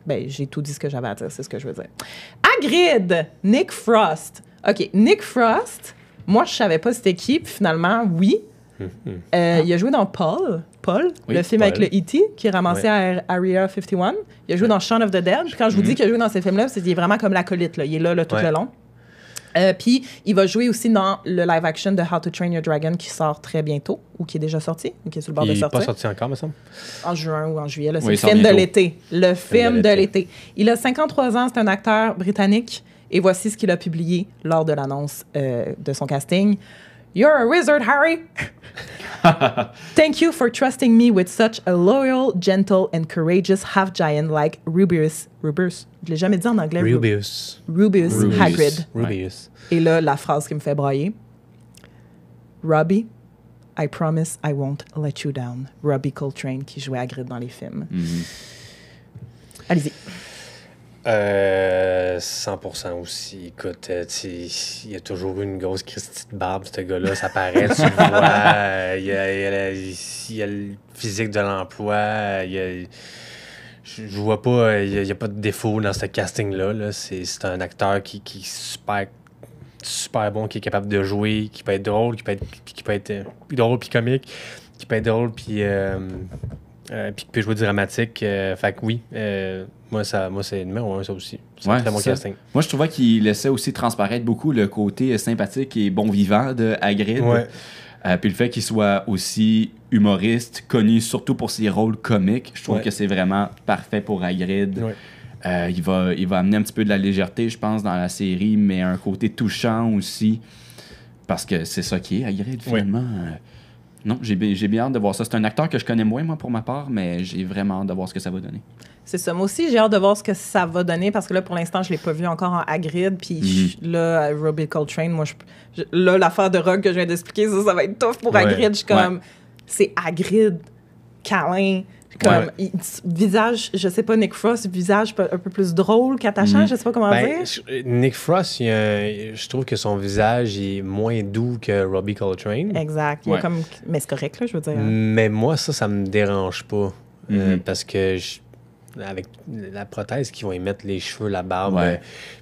Ben, j'ai tout dit ce que j'avais à dire, c'est ce que je veux dire. Hagrid, Nick Frost. OK, Nick Frost, moi, je savais pas c'était qui, puis finalement, oui. Il a joué dans Paul, Oui, le film Paul. avec le E.T., qui est ramassé à Area 51. Il a joué dans Shaun of the Dead. Puis quand je vous dis qu'il a joué dans ces films-là, c'est qu'il est vraiment comme l'acolyte. Là. Il est là tout le long. Puis il va jouer aussi dans le live-action de How to Train Your Dragon qui sort très bientôt, ou qui est déjà sorti, ou qui est sur le bord Il de n'est sortir. pas sorti encore, me semble. En juin ou en juillet. Là, c'est Oui, le il sort film de bientôt. l'été. Le film de de l'été. Il a 53 ans, c'est un acteur britannique. Et voici ce qu'il a publié lors de l'annonce de son casting. You're a wizard, Harry! Thank you for trusting me with such a loyal, gentle, and courageous half-giant like Rubius. Rubius. Je l'ai jamais dit en anglais. Rubius. Rubius Hagrid. Rubius. Et là, la phrase qui me fait brailler. Robbie, I promise I won't let you down. Robbie Coltrane, qui jouait Hagrid dans les films. Allez-y. 100% aussi. Écoute, il y a toujours eu une grosse Christie de barbe, ce gars-là. Ça paraît, tu le vois. Il y a le physique de l'emploi. Je vois pas, il y a pas de défaut dans ce casting-là. Là. C'est un acteur qui est super bon, qui est capable de jouer, qui peut être drôle, qui peut être drôle puis comique, qui peut être drôle puis qui peut jouer dramatique. Fait que oui, moi c'est le numéro 1, ça aussi. C'est un très bon casting. Moi, je trouvais qu'il laissait aussi transparaître beaucoup le côté sympathique et bon vivant de Hagrid. Ouais. Puis le fait qu'il soit aussi humoriste, connu surtout pour ses rôles comiques, je trouve Ouais. que c'est vraiment parfait pour Hagrid. Ouais. Il va amener un petit peu de la légèreté, je pense, dans la série, mais un côté touchant aussi, parce que c'est ça qui est Hagrid, finalement. Non, j'ai bien hâte de voir ça. C'est un acteur que je connais moins, moi, pour ma part, mais j'ai vraiment hâte de voir ce que ça va donner. C'est ça. Moi aussi, j'ai hâte de voir ce que ça va donner parce que là, pour l'instant, je ne l'ai pas vu encore en Hagrid. Puis là, Robbie Coltrane, moi, là, l'affaire de Rogue que je viens d'expliquer, ça va être tough pour Hagrid. Je suis comme, c'est Hagrid, câlin. Comme, visage, je sais pas, Nick Frost, visage un peu plus drôle qu'attachant, je sais pas comment dire. Nick Frost, je trouve que son visage est moins doux que Robbie Coltrane. Exact. Il y a comme, mais c'est correct, là, je veux dire. Mais moi, ça me dérange pas. Parce que avec la prothèse qu'ils vont y mettre, les cheveux, la barbe,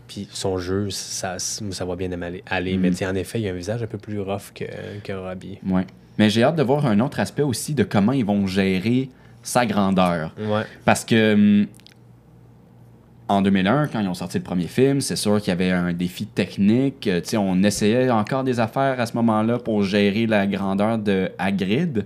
puis son jeu, ça va bien aller. Mais en effet, il y a un visage un peu plus rough que Robbie. Ouais. Mais j'ai hâte de voir un autre aspect aussi de comment ils vont gérer sa grandeur. Ouais. Parce que en 2001, quand ils ont sorti le premier film, c'est sûr qu'il y avait un défi technique. On essayait encore des affaires à ce moment-là pour gérer la grandeur de Hagrid.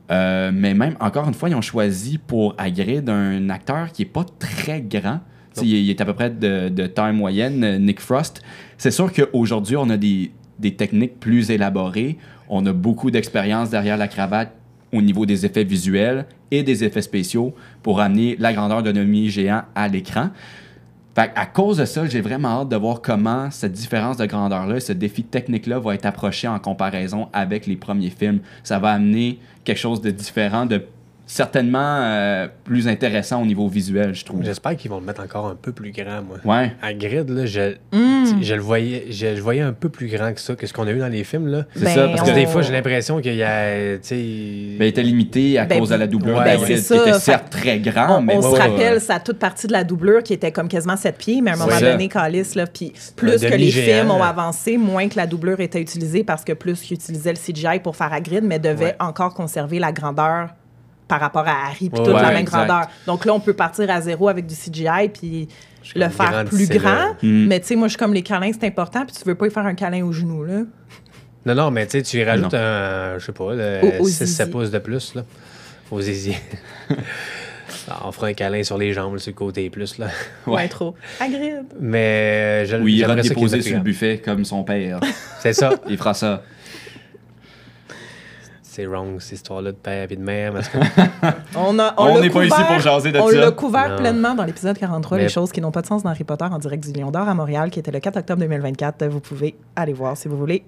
Mais même, encore une fois, ils ont choisi pour Hagrid un acteur qui n'est pas très grand. Il est à peu près de taille moyenne, Nick Frost. C'est sûr qu'aujourd'hui, on a des techniques plus élaborées. On a beaucoup d'expérience derrière la cravate au niveau des effets visuels et des effets spéciaux pour amener la grandeur d'un géant à l'écran. Fait à cause de ça, j'ai vraiment hâte de voir comment cette différence de grandeur-là, ce défi technique-là va être approché en comparaison avec les premiers films. Ça va amener quelque chose de différent, de certainement plus intéressant au niveau visuel, je trouve. J'espère qu'ils vont le mettre encore un peu plus grand, moi. Ouais. Hagrid, là, je le voyais un peu plus grand que ça, que ce qu'on a eu dans les films, là. C'est ça, Parce que des fois, j'ai l'impression qu'il y a, tu sais... Ben, il était limité à cause de la doublure ouais, d'Hagrid, c'est qui était ça. certes très grand, mais On se pas, rappelle, ça a toute partie de la doublure qui était comme quasiment 7 pieds, mais à un moment ça. donné, Calice, là, puis plus que les demi-géant, films ont là. avancé, moins que la doublure était utilisée parce que plus qu'ils utilisaient le CGI pour faire Hagrid, mais devaient encore conserver la grandeur par rapport à Harry, puis toute la même exact. grandeur. Donc là, on peut partir à zéro avec du CGI, puis le faire plus grandissez-le. grand. Mais tu sais, moi, je suis comme les câlins, c'est important, puis tu veux pas y faire un câlin au genou, là. Non, mais tu sais, tu y rajoutes Non. un, je sais pas, Au 6-7 zizi. pouces de plus, là. Aux zizi. On fera un câlin sur les jambes, sur le côté plus, là. Ouais, trop. Hagrid. Mais Oui, il ira j'aimerais ça qu'il déposer le sur le mette plus buffet comme son père. grand. C'est ça. Il fera ça. C'est wrong, cette histoire-là de père et de mère, parce que... On l'a n'est pas ici pour jaser de On ça. l'a couvert Non. pleinement dans l'épisode 43, Mais- les choses qui n'ont pas de sens dans Harry Potter en direct du Lion d'Or à Montréal, qui était le 4 octobre 2024. Vous pouvez aller voir si vous voulez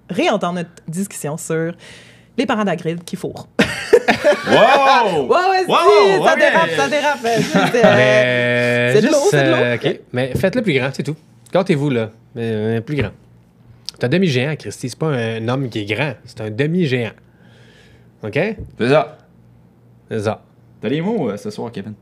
réentendre notre discussion sur les parents d'Hagrid qui fourrent. Wow! Ouais, Wow, si, ça ok. dérape, ça dérape. Mais c'est de l'eau, juste, c'est de l'eau. OK. Mais faites-le plus grand, c'est tout. Gâtez-vous, là. Mais plus grand. C'est un demi-géant, Christy. C'est pas un homme qui est grand. C'est un demi-géant. OK? C'est ça. C'est ça. T'as les mots ce soir, Kevin?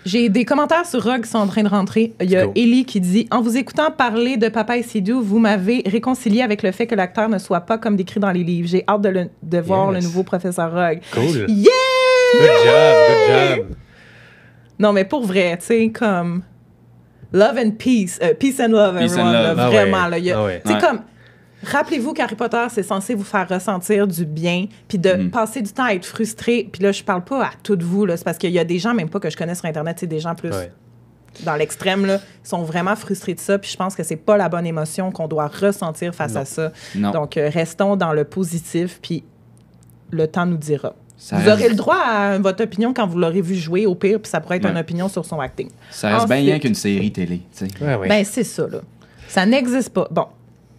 J'ai des commentaires sur Rogue qui sont en train de rentrer. Il y a Let's go. Ellie qui dit « En vous écoutant parler de Papa et Sidou, vous m'avez réconcilié avec le fait que l'acteur ne soit pas comme décrit dans les livres. J'ai hâte de voir le nouveau professeur Rogue. » Cool. Yeah! Good job, good job. Non, mais pour vrai, tu sais, comme... Love and peace. Peace and love, Peace everyone. and là, love. Ah vraiment, ouais. là. Il y a- Ah ouais. Tu sais, Ouais. comme... Rappelez-vous qu'Harry Potter, c'est censé vous faire ressentir du bien, puis de passer du temps à être frustré. Puis là, je parle pas à toutes vous, là. C'est parce qu'il y a des gens, même pas que je connais sur Internet, c'est des gens plus... Ouais. dans l'extrême, là, sont vraiment frustrés de ça. Puis je pense que c'est pas la bonne émotion qu'on doit ressentir face Non. à ça. Non. Donc, restons dans le positif, puis le temps nous dira. Ça Vous reste- aurez le droit à votre opinion quand vous l'aurez vu jouer, au pire, puis ça pourrait être Ouais. une opinion sur son acting. Ça reste bien Ensuite- rien qu'une série télé, tu sais. Ouais, ouais. Ben, c'est ça, là. Ça n'existe pas. Bon.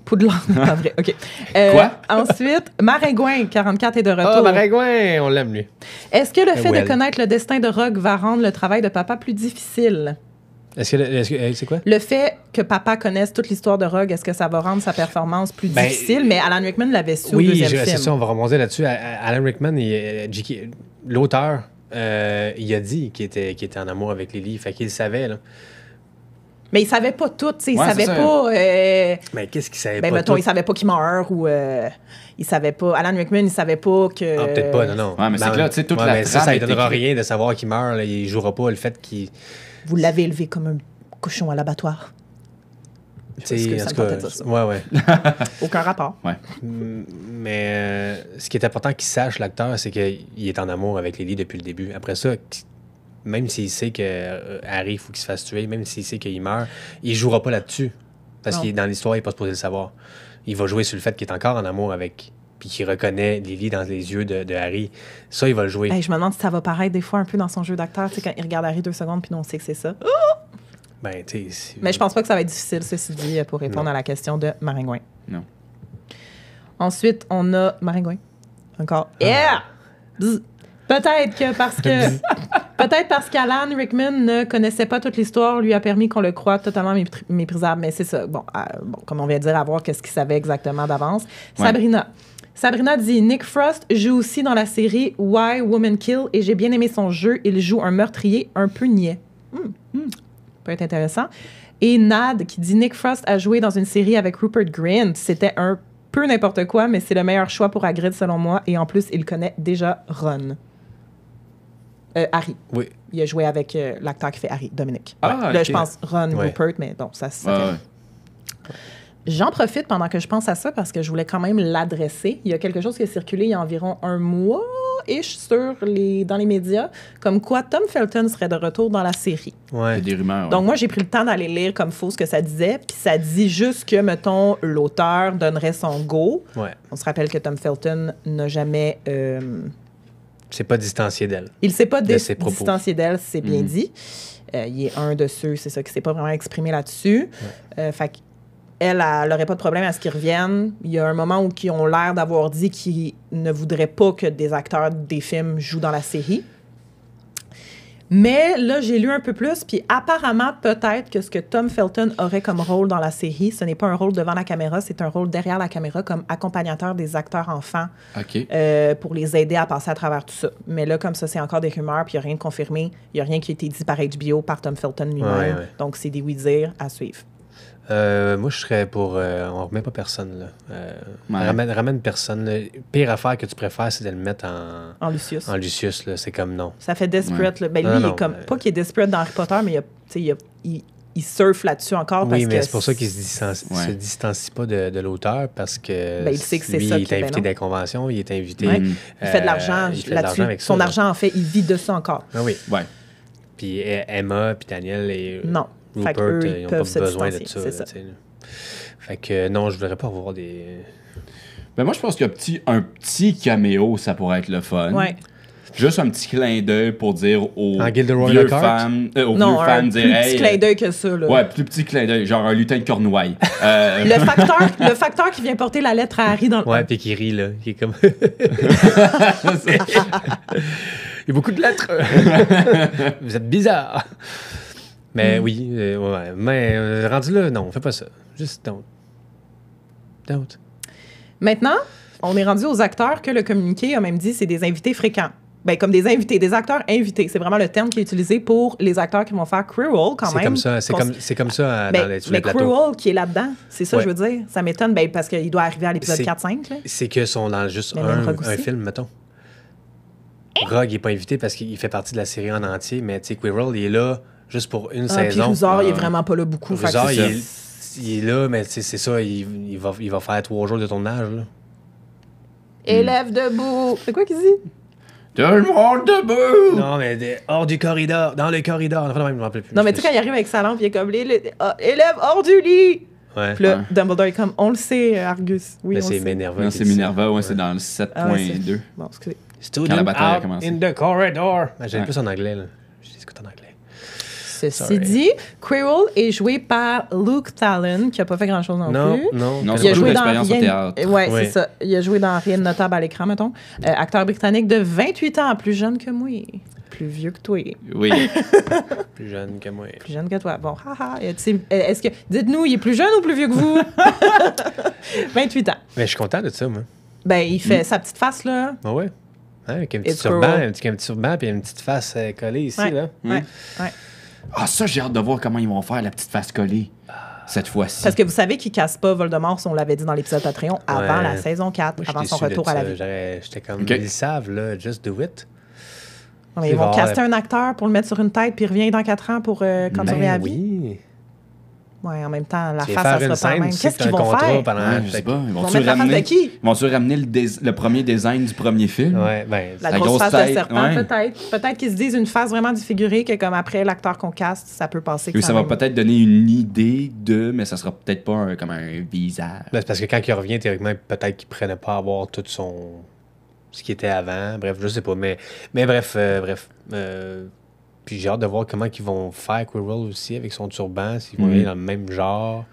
Poudlard, c'est pas vrai. OK. Quoi? Ensuite, Maringouin, 44, est de retour. Ah, Maringouin, on l'aime, lui. Est-ce que le fait well. de connaître le destin de Rogue va rendre le travail de papa plus difficile? C'est quoi? Le fait que papa connaisse toute l'histoire de Rogue, est-ce que ça va rendre sa performance plus Ben, difficile? Mais Alan Rickman l'avait su au Oui, deuxième c'est film. ça, on va remonter là-dessus. Alan Rickman, l'auteur, il a dit qu'il était en amour avec Lily, fait qu'il le savait, là. Mais il savait pas tout, tu sais. Il Ouais, savait c'est ça. pas... Mais qu'est-ce qu'il savait ben, pas mettons, tout? il savait pas qu'il meurt ou... il savait pas... Alan Rickman, il savait pas que... Ah, peut-être pas, non. Ouais, mais c'est que là, tu sais, toute la mais ça trame ne est donnera écrite. rien de savoir qu'il meurt. Là. Il jouera pas le fait qu'il... Vous l'avez élevé comme un cochon à l'abattoir. Tu Parce que sais, ça en me tout tentait cas, de dire ça. ouais. Aucun rapport. Mais ce qui est important qu'il sache, l'acteur, c'est qu'il est en amour avec Lily depuis le début. Après ça, même s'il sait que Harry, il faut qu'il se fasse tuer, même s'il sait qu'il meurt, il jouera pas là-dessus. Parce Non. que dans l'histoire, il n'est pas supposé le savoir. Il va jouer sur le fait qu'il est encore en amour avec... Puis qu'il reconnaît Lily dans les yeux de Harry. Ça, il va le jouer. Hey, je me demande si ça va paraître des fois un peu dans son jeu d'acteur, tu sais, quand il regarde Harry 2 secondes, puis nous, on sait que c'est ça. Ben, tu sais... Mais je pense pas que ça va être difficile, ceci dit, pour répondre Non. à la question de Maringouin. Non. Ensuite, on a Maringouin. Encore. Yeah! Bzz. Peut-être que parce que... Peut-être parce qu'Alan Rickman ne connaissait pas toute l'histoire, lui a permis qu'on le croie totalement méprisable. Mais c'est ça. Bon, comme on vient de dire, à voir qu'est-ce qu'il savait exactement d'avance. Ouais. Sabrina dit « Nick Frost joue aussi dans la série Why Women Kill et j'ai bien aimé son jeu. Il joue un meurtrier un peu niais. Peut être intéressant. » Et Nad qui dit « Nick Frost a joué dans une série avec Rupert Grint. C'était un peu n'importe quoi, mais c'est le meilleur choix pour Hagrid selon moi. Et en plus, il connaît déjà Ron. » Harry. Oui. Il a joué avec l'acteur qui fait Harry, Dominique. Ah, Là, ok. je pense Ron, Ouais. Rupert, mais bon, ça Ouais, fait... ouais. J'en profite pendant que je pense à ça parce que je voulais quand même l'adresser. Il y a quelque chose qui a circulé il y a environ un mois-ish dans les médias, comme quoi Tom Felton serait de retour dans la série. Il y Ouais. a des rumeurs. ouais. Donc moi, j'ai pris le temps d'aller lire comme faux ce que ça disait, puis ça dit juste que, mettons, l'auteur donnerait son go. Ouais. On se rappelle que Tom Felton n'a jamais... C'est pas distancié d'elle. il ne s'est pas De ses propos. distancié d'elle, c'est bien dit. Il est un de ceux, c'est ça, qui ne s'est pas vraiment exprimé là-dessus. Fait que elle n'aurait pas de problème à ce qu'ils reviennent. Il y a un moment où ils ont l'air d'avoir dit qu'ils ne voudraient pas que des acteurs des films jouent dans la série. Mais là, j'ai lu un peu plus, puis apparemment, peut-être que ce que Tom Felton aurait comme rôle dans la série, ce n'est pas un rôle devant la caméra, c'est un rôle derrière la caméra comme accompagnateur des acteurs enfants pour les aider à passer à travers tout ça. Mais là, comme ça, c'est encore des rumeurs, puis il n'y a rien de confirmé. Il n'y a rien qui a été dit par HBO, par Tom Felton lui-même. Ouais. Donc, c'est des oui-dire à suivre. Moi, je serais pour... on remet pas personne, là. Ramène personne. Là. Pire affaire que tu préfères, c'est de le mettre en Lucius. En Lucius, là. C'est comme non. Ça fait desperate. Là. Ben, lui, il est comme... Pas qu'il est desperate dans Harry Potter, mais il surfe là-dessus encore. Oui, parce mais que c'est pour ça qu'il se distancie pas de l'auteur, parce que, il sait que c'est lui, ça il est invité dans les conventions, il est invité... Ouais. Il fait de l'argent là-dessus. Son argent, en fait, il vit de ça encore. Ah oui. Ouais. Puis Emma, puis Daniel et... Non. Rupert, ils n'ont pas besoin de ça. C'est ça. Fait que non, je voudrais pas revoir des... Ben moi, je pense qu'un petit caméo, ça pourrait être le fun. Ouais. Juste un petit clin d'œil pour dire aux vieux fans, non, un plus petit clin d'œil que ça. Là. Ouais, plus petit clin d'œil, genre un lutin de Cornouailles. Le facteur qui vient porter la lettre à Harry dans le... Ouais, puis qui rit, là. Qui est comme... Il y a beaucoup de lettres. Vous êtes bizarre. Mais oui, ouais. Mais rendu là, non, fais pas ça. Juste don't. Maintenant, on est rendu aux acteurs que le communiqué a même dit c'est des invités fréquents. Ben, comme des invités, des acteurs invités. C'est vraiment le terme qui est utilisé pour les acteurs qui vont faire Quirrell quand même. C'est comme ça dans les plateaux. Quirrell qui est là-dedans, c'est ça je veux dire. Ça m'étonne parce qu'il doit arriver à l'épisode 4-5. C'est qu'ils sont dans juste un film, mettons. Rogue n'est pas invité parce qu'il fait partie de la série en entier, mais tu sais, Quirrell, il est là juste pour une saison. Puis Rouzard, il est vraiment pas là beaucoup. Rouzard, il est là, mais c'est ça, il va faire 3 jours de tournage. Là. Élève debout. C'est quoi qu'il dit? Tout le monde debout! Non, mais hors du corridor, dans le corridor. Non, mais tu sais, quand il arrive avec sa lampe, il est comme élève hors du lit! Ouais. Puis là, Dumbledore est comme, on le sait, Argus. Oui, là, c'est Minerva. Non, c'est Minerva, ouais, c'est dans le 7.2. Bon, excusez. Student la bataille a out commencé. in the corridor. J'avais plus en anglais, là. Je discute en anglais. Ceci dit, Quirrell est joué par Luke Talon, qui n'a pas fait grand-chose non plus. Non, il a joué dans l'expérience au théâtre. Ouais, c'est ça. Il a joué dans rien de notable à l'écran, mettons. Acteur britannique de 28 ans, plus jeune que moi. Plus vieux que toi. Oui. Plus jeune que moi. Plus jeune que toi. Bon, haha. Est-ce que... Dites-nous, il est plus jeune ou plus vieux que vous? 28 ans. Mais je suis content de ça, moi. Ben, il fait sa petite face, là. Ah ouais? Hein, avec un petit turban puis une petite face collée ici, là. Ouais. Ah, ça, j'ai hâte de voir comment ils vont faire la petite face collée cette fois-ci. Parce que vous savez qu'ils cassent pas Voldemort, si on l'avait dit dans l'épisode Patreon, avant la saison 4, avant son retour à la vie. J'étais comme, ils savent, là, just do it. Mais ils vont caster un acteur pour le mettre sur une tête, puis il revient dans 4 ans pour continuer à vie. Oui. Ouais, en même temps, la face, ça sera pas la même. Qu'est-ce qu'ils vont faire? Je sais pas. Ils vont mettre la face de qui? Ils vont-tu ramener le premier design du premier film? Ouais, ben, la grosse face de serpent, peut-être. Peut-être qu'ils se disent une face vraiment défigurée, que comme après l'acteur qu'on caste, ça peut passer. Oui, ça va peut-être donner une idée mais ça sera peut-être pas comme un visage. Ben, c'est parce que quand il revient, théoriquement, peut-être qu'il ne prenait pas à voir tout ce qui était avant. Bref, je sais pas. Mais bref. Puis j'ai hâte de voir comment ils vont faire Quirrell aussi avec son turban, s'ils vont aller dans le même genre.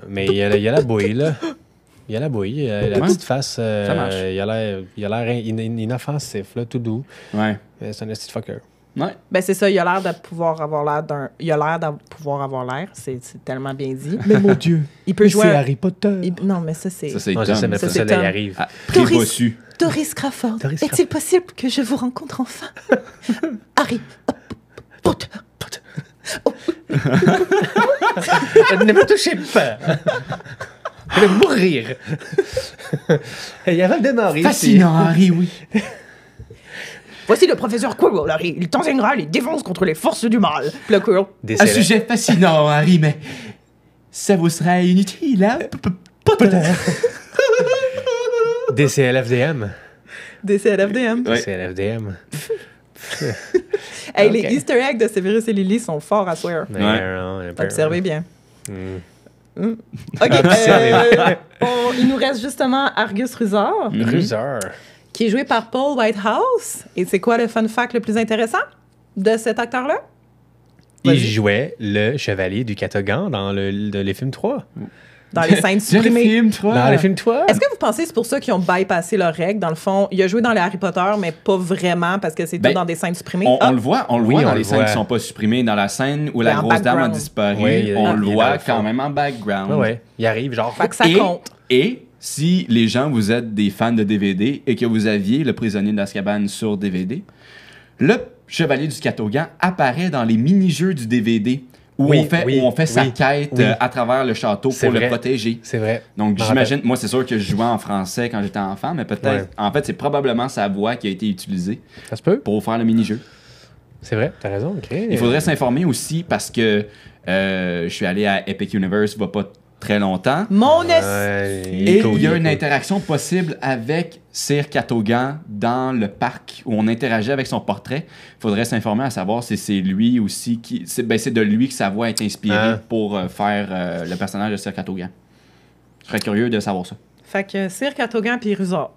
Mais il y a la bouille, là. Il y a la bouille, il a la petite face. Ça marche. Il a l'air inoffensif, là, tout doux. Ouais. C'est un petit fucker. Ouais. Ben c'est ça, il a l'air de pouvoir avoir l'air d'un... Il a l'air de pouvoir avoir l'air, c'est tellement bien dit. Mais mon Dieu, il peut jouer... C'est Harry Potter. Non, mais ça, c'est... Ça, c'est Tom. Tom. Ça, il arrive. Ah, très bossu. Doris Crawford, est-il possible que je vous rencontre enfin? Harry Potter. Ne me touchez pas. Je vais mourir. Il y avait démarré. Fascinant, Harry, oui. Voici le professeur Quirrell, Harry. Il t'enseignera les défenses contre les forces du mal. Le Quirrell. Un sujet fascinant, Harry, mais ça vous sera inutile, hein? Potter. DCLFDM. DCLFDM. DCLFDM. Hey, les Easter eggs de Severus et Lily sont forts à swear. Observez bien. OK. Il nous reste justement Argus Ruzard. Qui est joué par Paul Whitehouse. Et c'est quoi le fun fact le plus intéressant de cet acteur-là? Il Vas-y. jouait le chevalier du Catogan dans les films 3. Dans les scènes supprimées. Dans les films 3. Est-ce que vous pensez que c'est pour ça qu'ils ont bypassé leurs règles? Dans le fond, il a joué dans les Harry Potter, mais pas vraiment parce que c'est tout dans des scènes supprimées. On le voit, Oui, dans on les le scènes voit. qui sont pas supprimées. Dans la scène où la en grosse dame a background. disparu, Oui, on il le est dans voit le fond. quand même en background. Ouais. Il arrive, genre. Fait que ça compte. Et si les gens, vous êtes des fans de DVD et que vous aviez Le Prisonnier d'Azkaban sur DVD, le Chevalier du Catogan apparaît dans les mini-jeux du DVD où Oui, on fait sa oui, quête oui. À travers le château C'est pour vrai. le protéger. C'est vrai. Donc Je me j'imagine, moi c'est sûr que je jouais en français quand j'étais enfant, mais peut-être, Ouais. en fait c'est probablement sa voix qui a été utilisée Ça se peut. pour faire le mini-jeu. C'est vrai. T'as raison. OK. Il faudrait s'informer aussi parce que je suis allé à Epic Universe il n'y a pas très longtemps. Mon il es... est Et cool, il y a est une cool. interaction possible avec Sir Catogan dans le parc où on interagit avec son portrait. Il faudrait s'informer à savoir si c'est lui aussi qui. C'est de lui que sa voix est inspirée Ah. pour faire le personnage de Sir Catogan. Je serais curieux de savoir ça. Fait que Sir Catogan puis Rusard.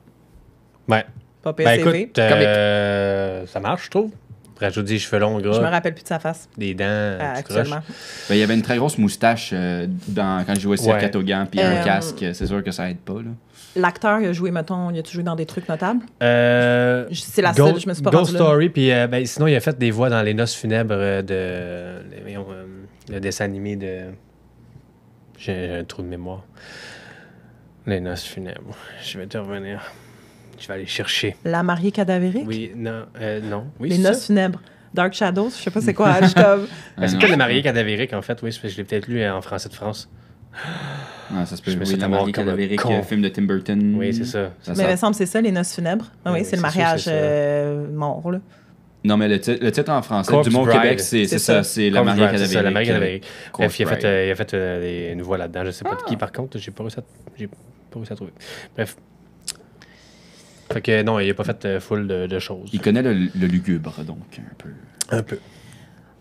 Ouais. Pas Ben PSV. écoute, ça marche, je trouve. Rajoute des cheveux longs, Je me gras, rappelle plus de sa face des dents, tu croches. actuellement. Ben, il y avait une très grosse moustache quand je jouais Sir Ouais. Catogan, puis un Euh, casque. C'est sûr que ça aide pas. Là. L'acteur, il a joué, mettons, il a joué dans des trucs notables? C'est la Ghost- seule, je me suis pas Ghost rendue là. Story, puis ben, sinon, il a fait des voix dans Les Noces funèbres le dessin animé de... J'ai un trou de mémoire. Les Noces funèbres. Je vais te revenir. Je vais aller chercher. La mariée cadavérique? Oui, non, non. Oui, Les c'est Noces ça. funèbres. Dark Shadows, je sais pas c'est quoi. Je suis comme... Ben, c'est non. peut-être Le Marié cadavérique, en fait. Oui, je l'ai peut-être lu en français de France. Ah, ça se peut. Je me Oui, suis La avoir mariée comme un cadavérique, con. film de Tim Burton. Oui, c'est ça. Ça Mais sort. il me semble que c'est ça, les noces funèbres. Ah, oui, Oui, c'est le c'est sûr, mariage c'est ça. mort, là. Non, mais le titre en français, Corpse du Mont Bride. Québec, c'est ça, c'est La Corpse mariée Bride, c'est ça, La mariée cadavérique. cadavérique. Corpse Bref, il a Bride. fait, une voix là-dedans. Je sais pas de qui, par contre. J'ai pas réussi à trouver. Bref. Fait que non, il a pas fait full de choses. Il connaît le lugubre, donc, un peu. Un peu.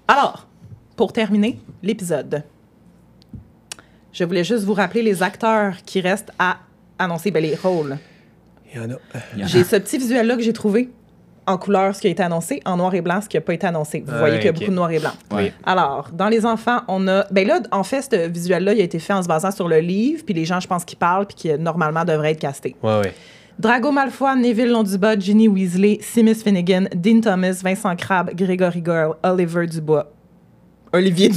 Alors, pour terminer l'épisode, je voulais juste vous rappeler les acteurs qui restent à annoncer les rôles. Il y en a. J'ai ce petit visuel-là que j'ai trouvé en couleur, ce qui a été annoncé, en noir et blanc, ce qui n'a pas été annoncé. Vous voyez qu'il y a ok. beaucoup de noir et blanc. Ouais. Alors, dans les enfants, on a... Ben là, en fait, ce visuel-là, il a été fait en se basant sur le livre, puis les gens, je pense, qui parlent, puis qui, normalement, devraient être castés. Ouais. Drago Malfoy, Neville Londubat, Ginny Weasley, Seamus Finnegan, Dean Thomas, Vincent Crabbe, Gregory Girl, Olivier Dubois. Olivier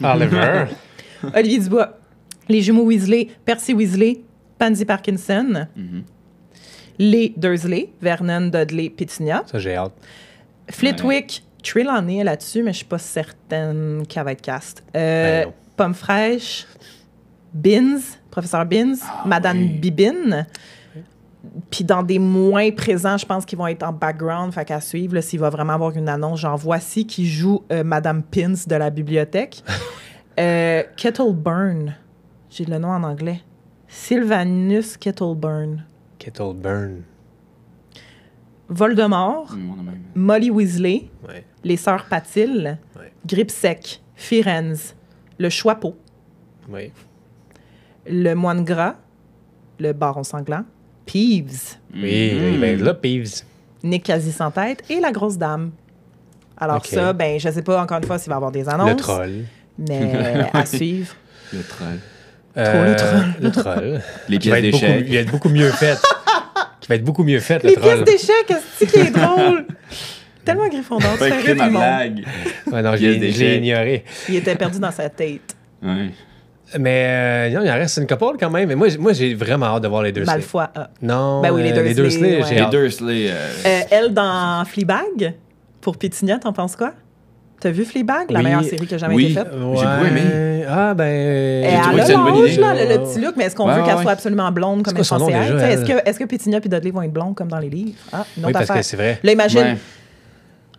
Oliver. Dubois. Les jumeaux Weasley, Percy Weasley, Pansy Parkinson, les Dursley, Vernon, Dudley, Pétunia, Ça, j'ai hâte. Flitwick, Trelawney est là-dessus, mais je suis pas certaine qu'elle va être cast. Ben non. Pomme fraîche, Binns, professeur Binns, Madame oui. Bibine. Puis dans des moins présents, je pense qu'ils vont être en background, fait qu'à suivre, là, s'il va vraiment avoir une annonce, genre voici qui joue Madame Pins de la bibliothèque. Kettleburn, j'ai le nom en anglais. Sylvanus Kettleburn. Kettleburn. Voldemort, On a même- Molly Weasley, Ouais. les sœurs Patil, Ouais. Gripsec, Firenze, le Choixpeau, Oui. le Moine Gras, le Baron Sanglant, Peeves, Oui, il va être là, Peeves. Nick Quasi sans tête et la Grosse Dame. Alors Ok. ça, ben je sais pas encore une fois s'il va y avoir des annonces. Le troll. Mais à suivre. Le troll. le troll. Le troll. Les Qui va pièces être beaucoup, d'échecs. il va être beaucoup mieux fait. Qui va être beaucoup mieux fait, le Les troll. pièces d'échecs, c'est qui est drôle. Tellement Gryffondor, tu Pas fais écrit rire tout ma le monde. blague. Ouais, non, Pièces je l'ai d'échecs. ignoré. Il était perdu dans sa tête. Ouais. Mais non, il en reste une couple quand même. Mais moi j'ai vraiment hâte de voir les deux. Malfoy. Non, Ben oui, les Dursley, Dursley, ouais. j'ai Les hâte. Dursley. Elle dans Fleabag, pour Pétunia, t'en penses quoi? T'as vu Fleabag, la Oui. meilleure série qui a jamais Oui. été faite? J'ai beaucoup aimé. Ah, ben. Elle trouvé a que c'est une bonne l'âge, idée. là, le petit look, mais est-ce qu'on Ouais, veut qu'elle ouais. soit absolument blonde comme C'est quoi son nom conseillère? déjà, Tu sais, elle? Est-ce que Pétunia et Dudley vont être blondes comme dans les livres? Ah, une Oui, autre parce affaire. que c'est vrai. Là, imagine, Ouais.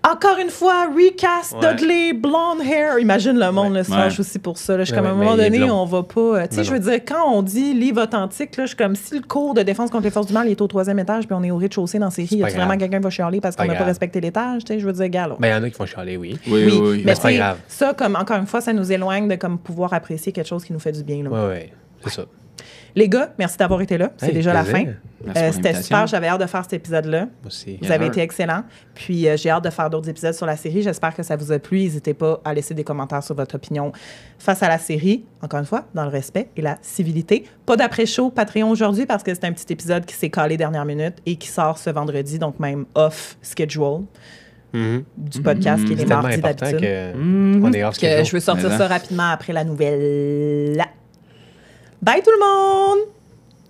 encore une fois, recast Ouais. Dudley, blonde hair. Imagine le monde Ouais. le se fâche aussi pour ça. Là. Je suis Ouais, comme, à un ouais, moment mais il est donné, blond. on va pas... Tu sais, Ben je veux dire, quand on dit livre authentique, là, je suis comme, si le cours de défense contre les forces du mal il est au 3e étage puis on est au rez-de-chaussée dans la série, y pas a vraiment grave. quelqu'un qui va chialer parce qu'on Pas n'a pas grave. respecté l'étage? Tu sais, je veux dire, gars, là. Ben, il y en a qui vont chialer, oui. Oui, oui. Mais c'est pas tu sais, grave. ça, comme encore une fois, ça nous éloigne de comme pouvoir apprécier quelque chose qui nous fait du bien. Là. Ouais. C'est ça. Les gars, merci d'avoir été là. C'est Hey, déjà la plaisir. fin. Merci pour C'était l'invitation. super. J'avais hâte de faire cet épisode-là. Moi aussi. Vous avez été excellents. Puis j'ai hâte de faire d'autres épisodes sur la série. J'espère que ça vous a plu. N'hésitez pas à laisser des commentaires sur votre opinion face à la série. Encore une fois, dans le respect et la civilité. Pas d'après-show Patreon aujourd'hui parce que c'est un petit épisode qui s'est calé dernière minute et qui sort ce vendredi, donc même off schedule du podcast qui est les C'est tellement mardis important d'habitude. qu'on est off Que schedule. je veux sortir Mais ça rapidement après la nouvelle. Bye tout le monde!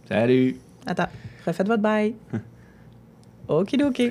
Salut! Attends, refaites votre bye. Okidoki.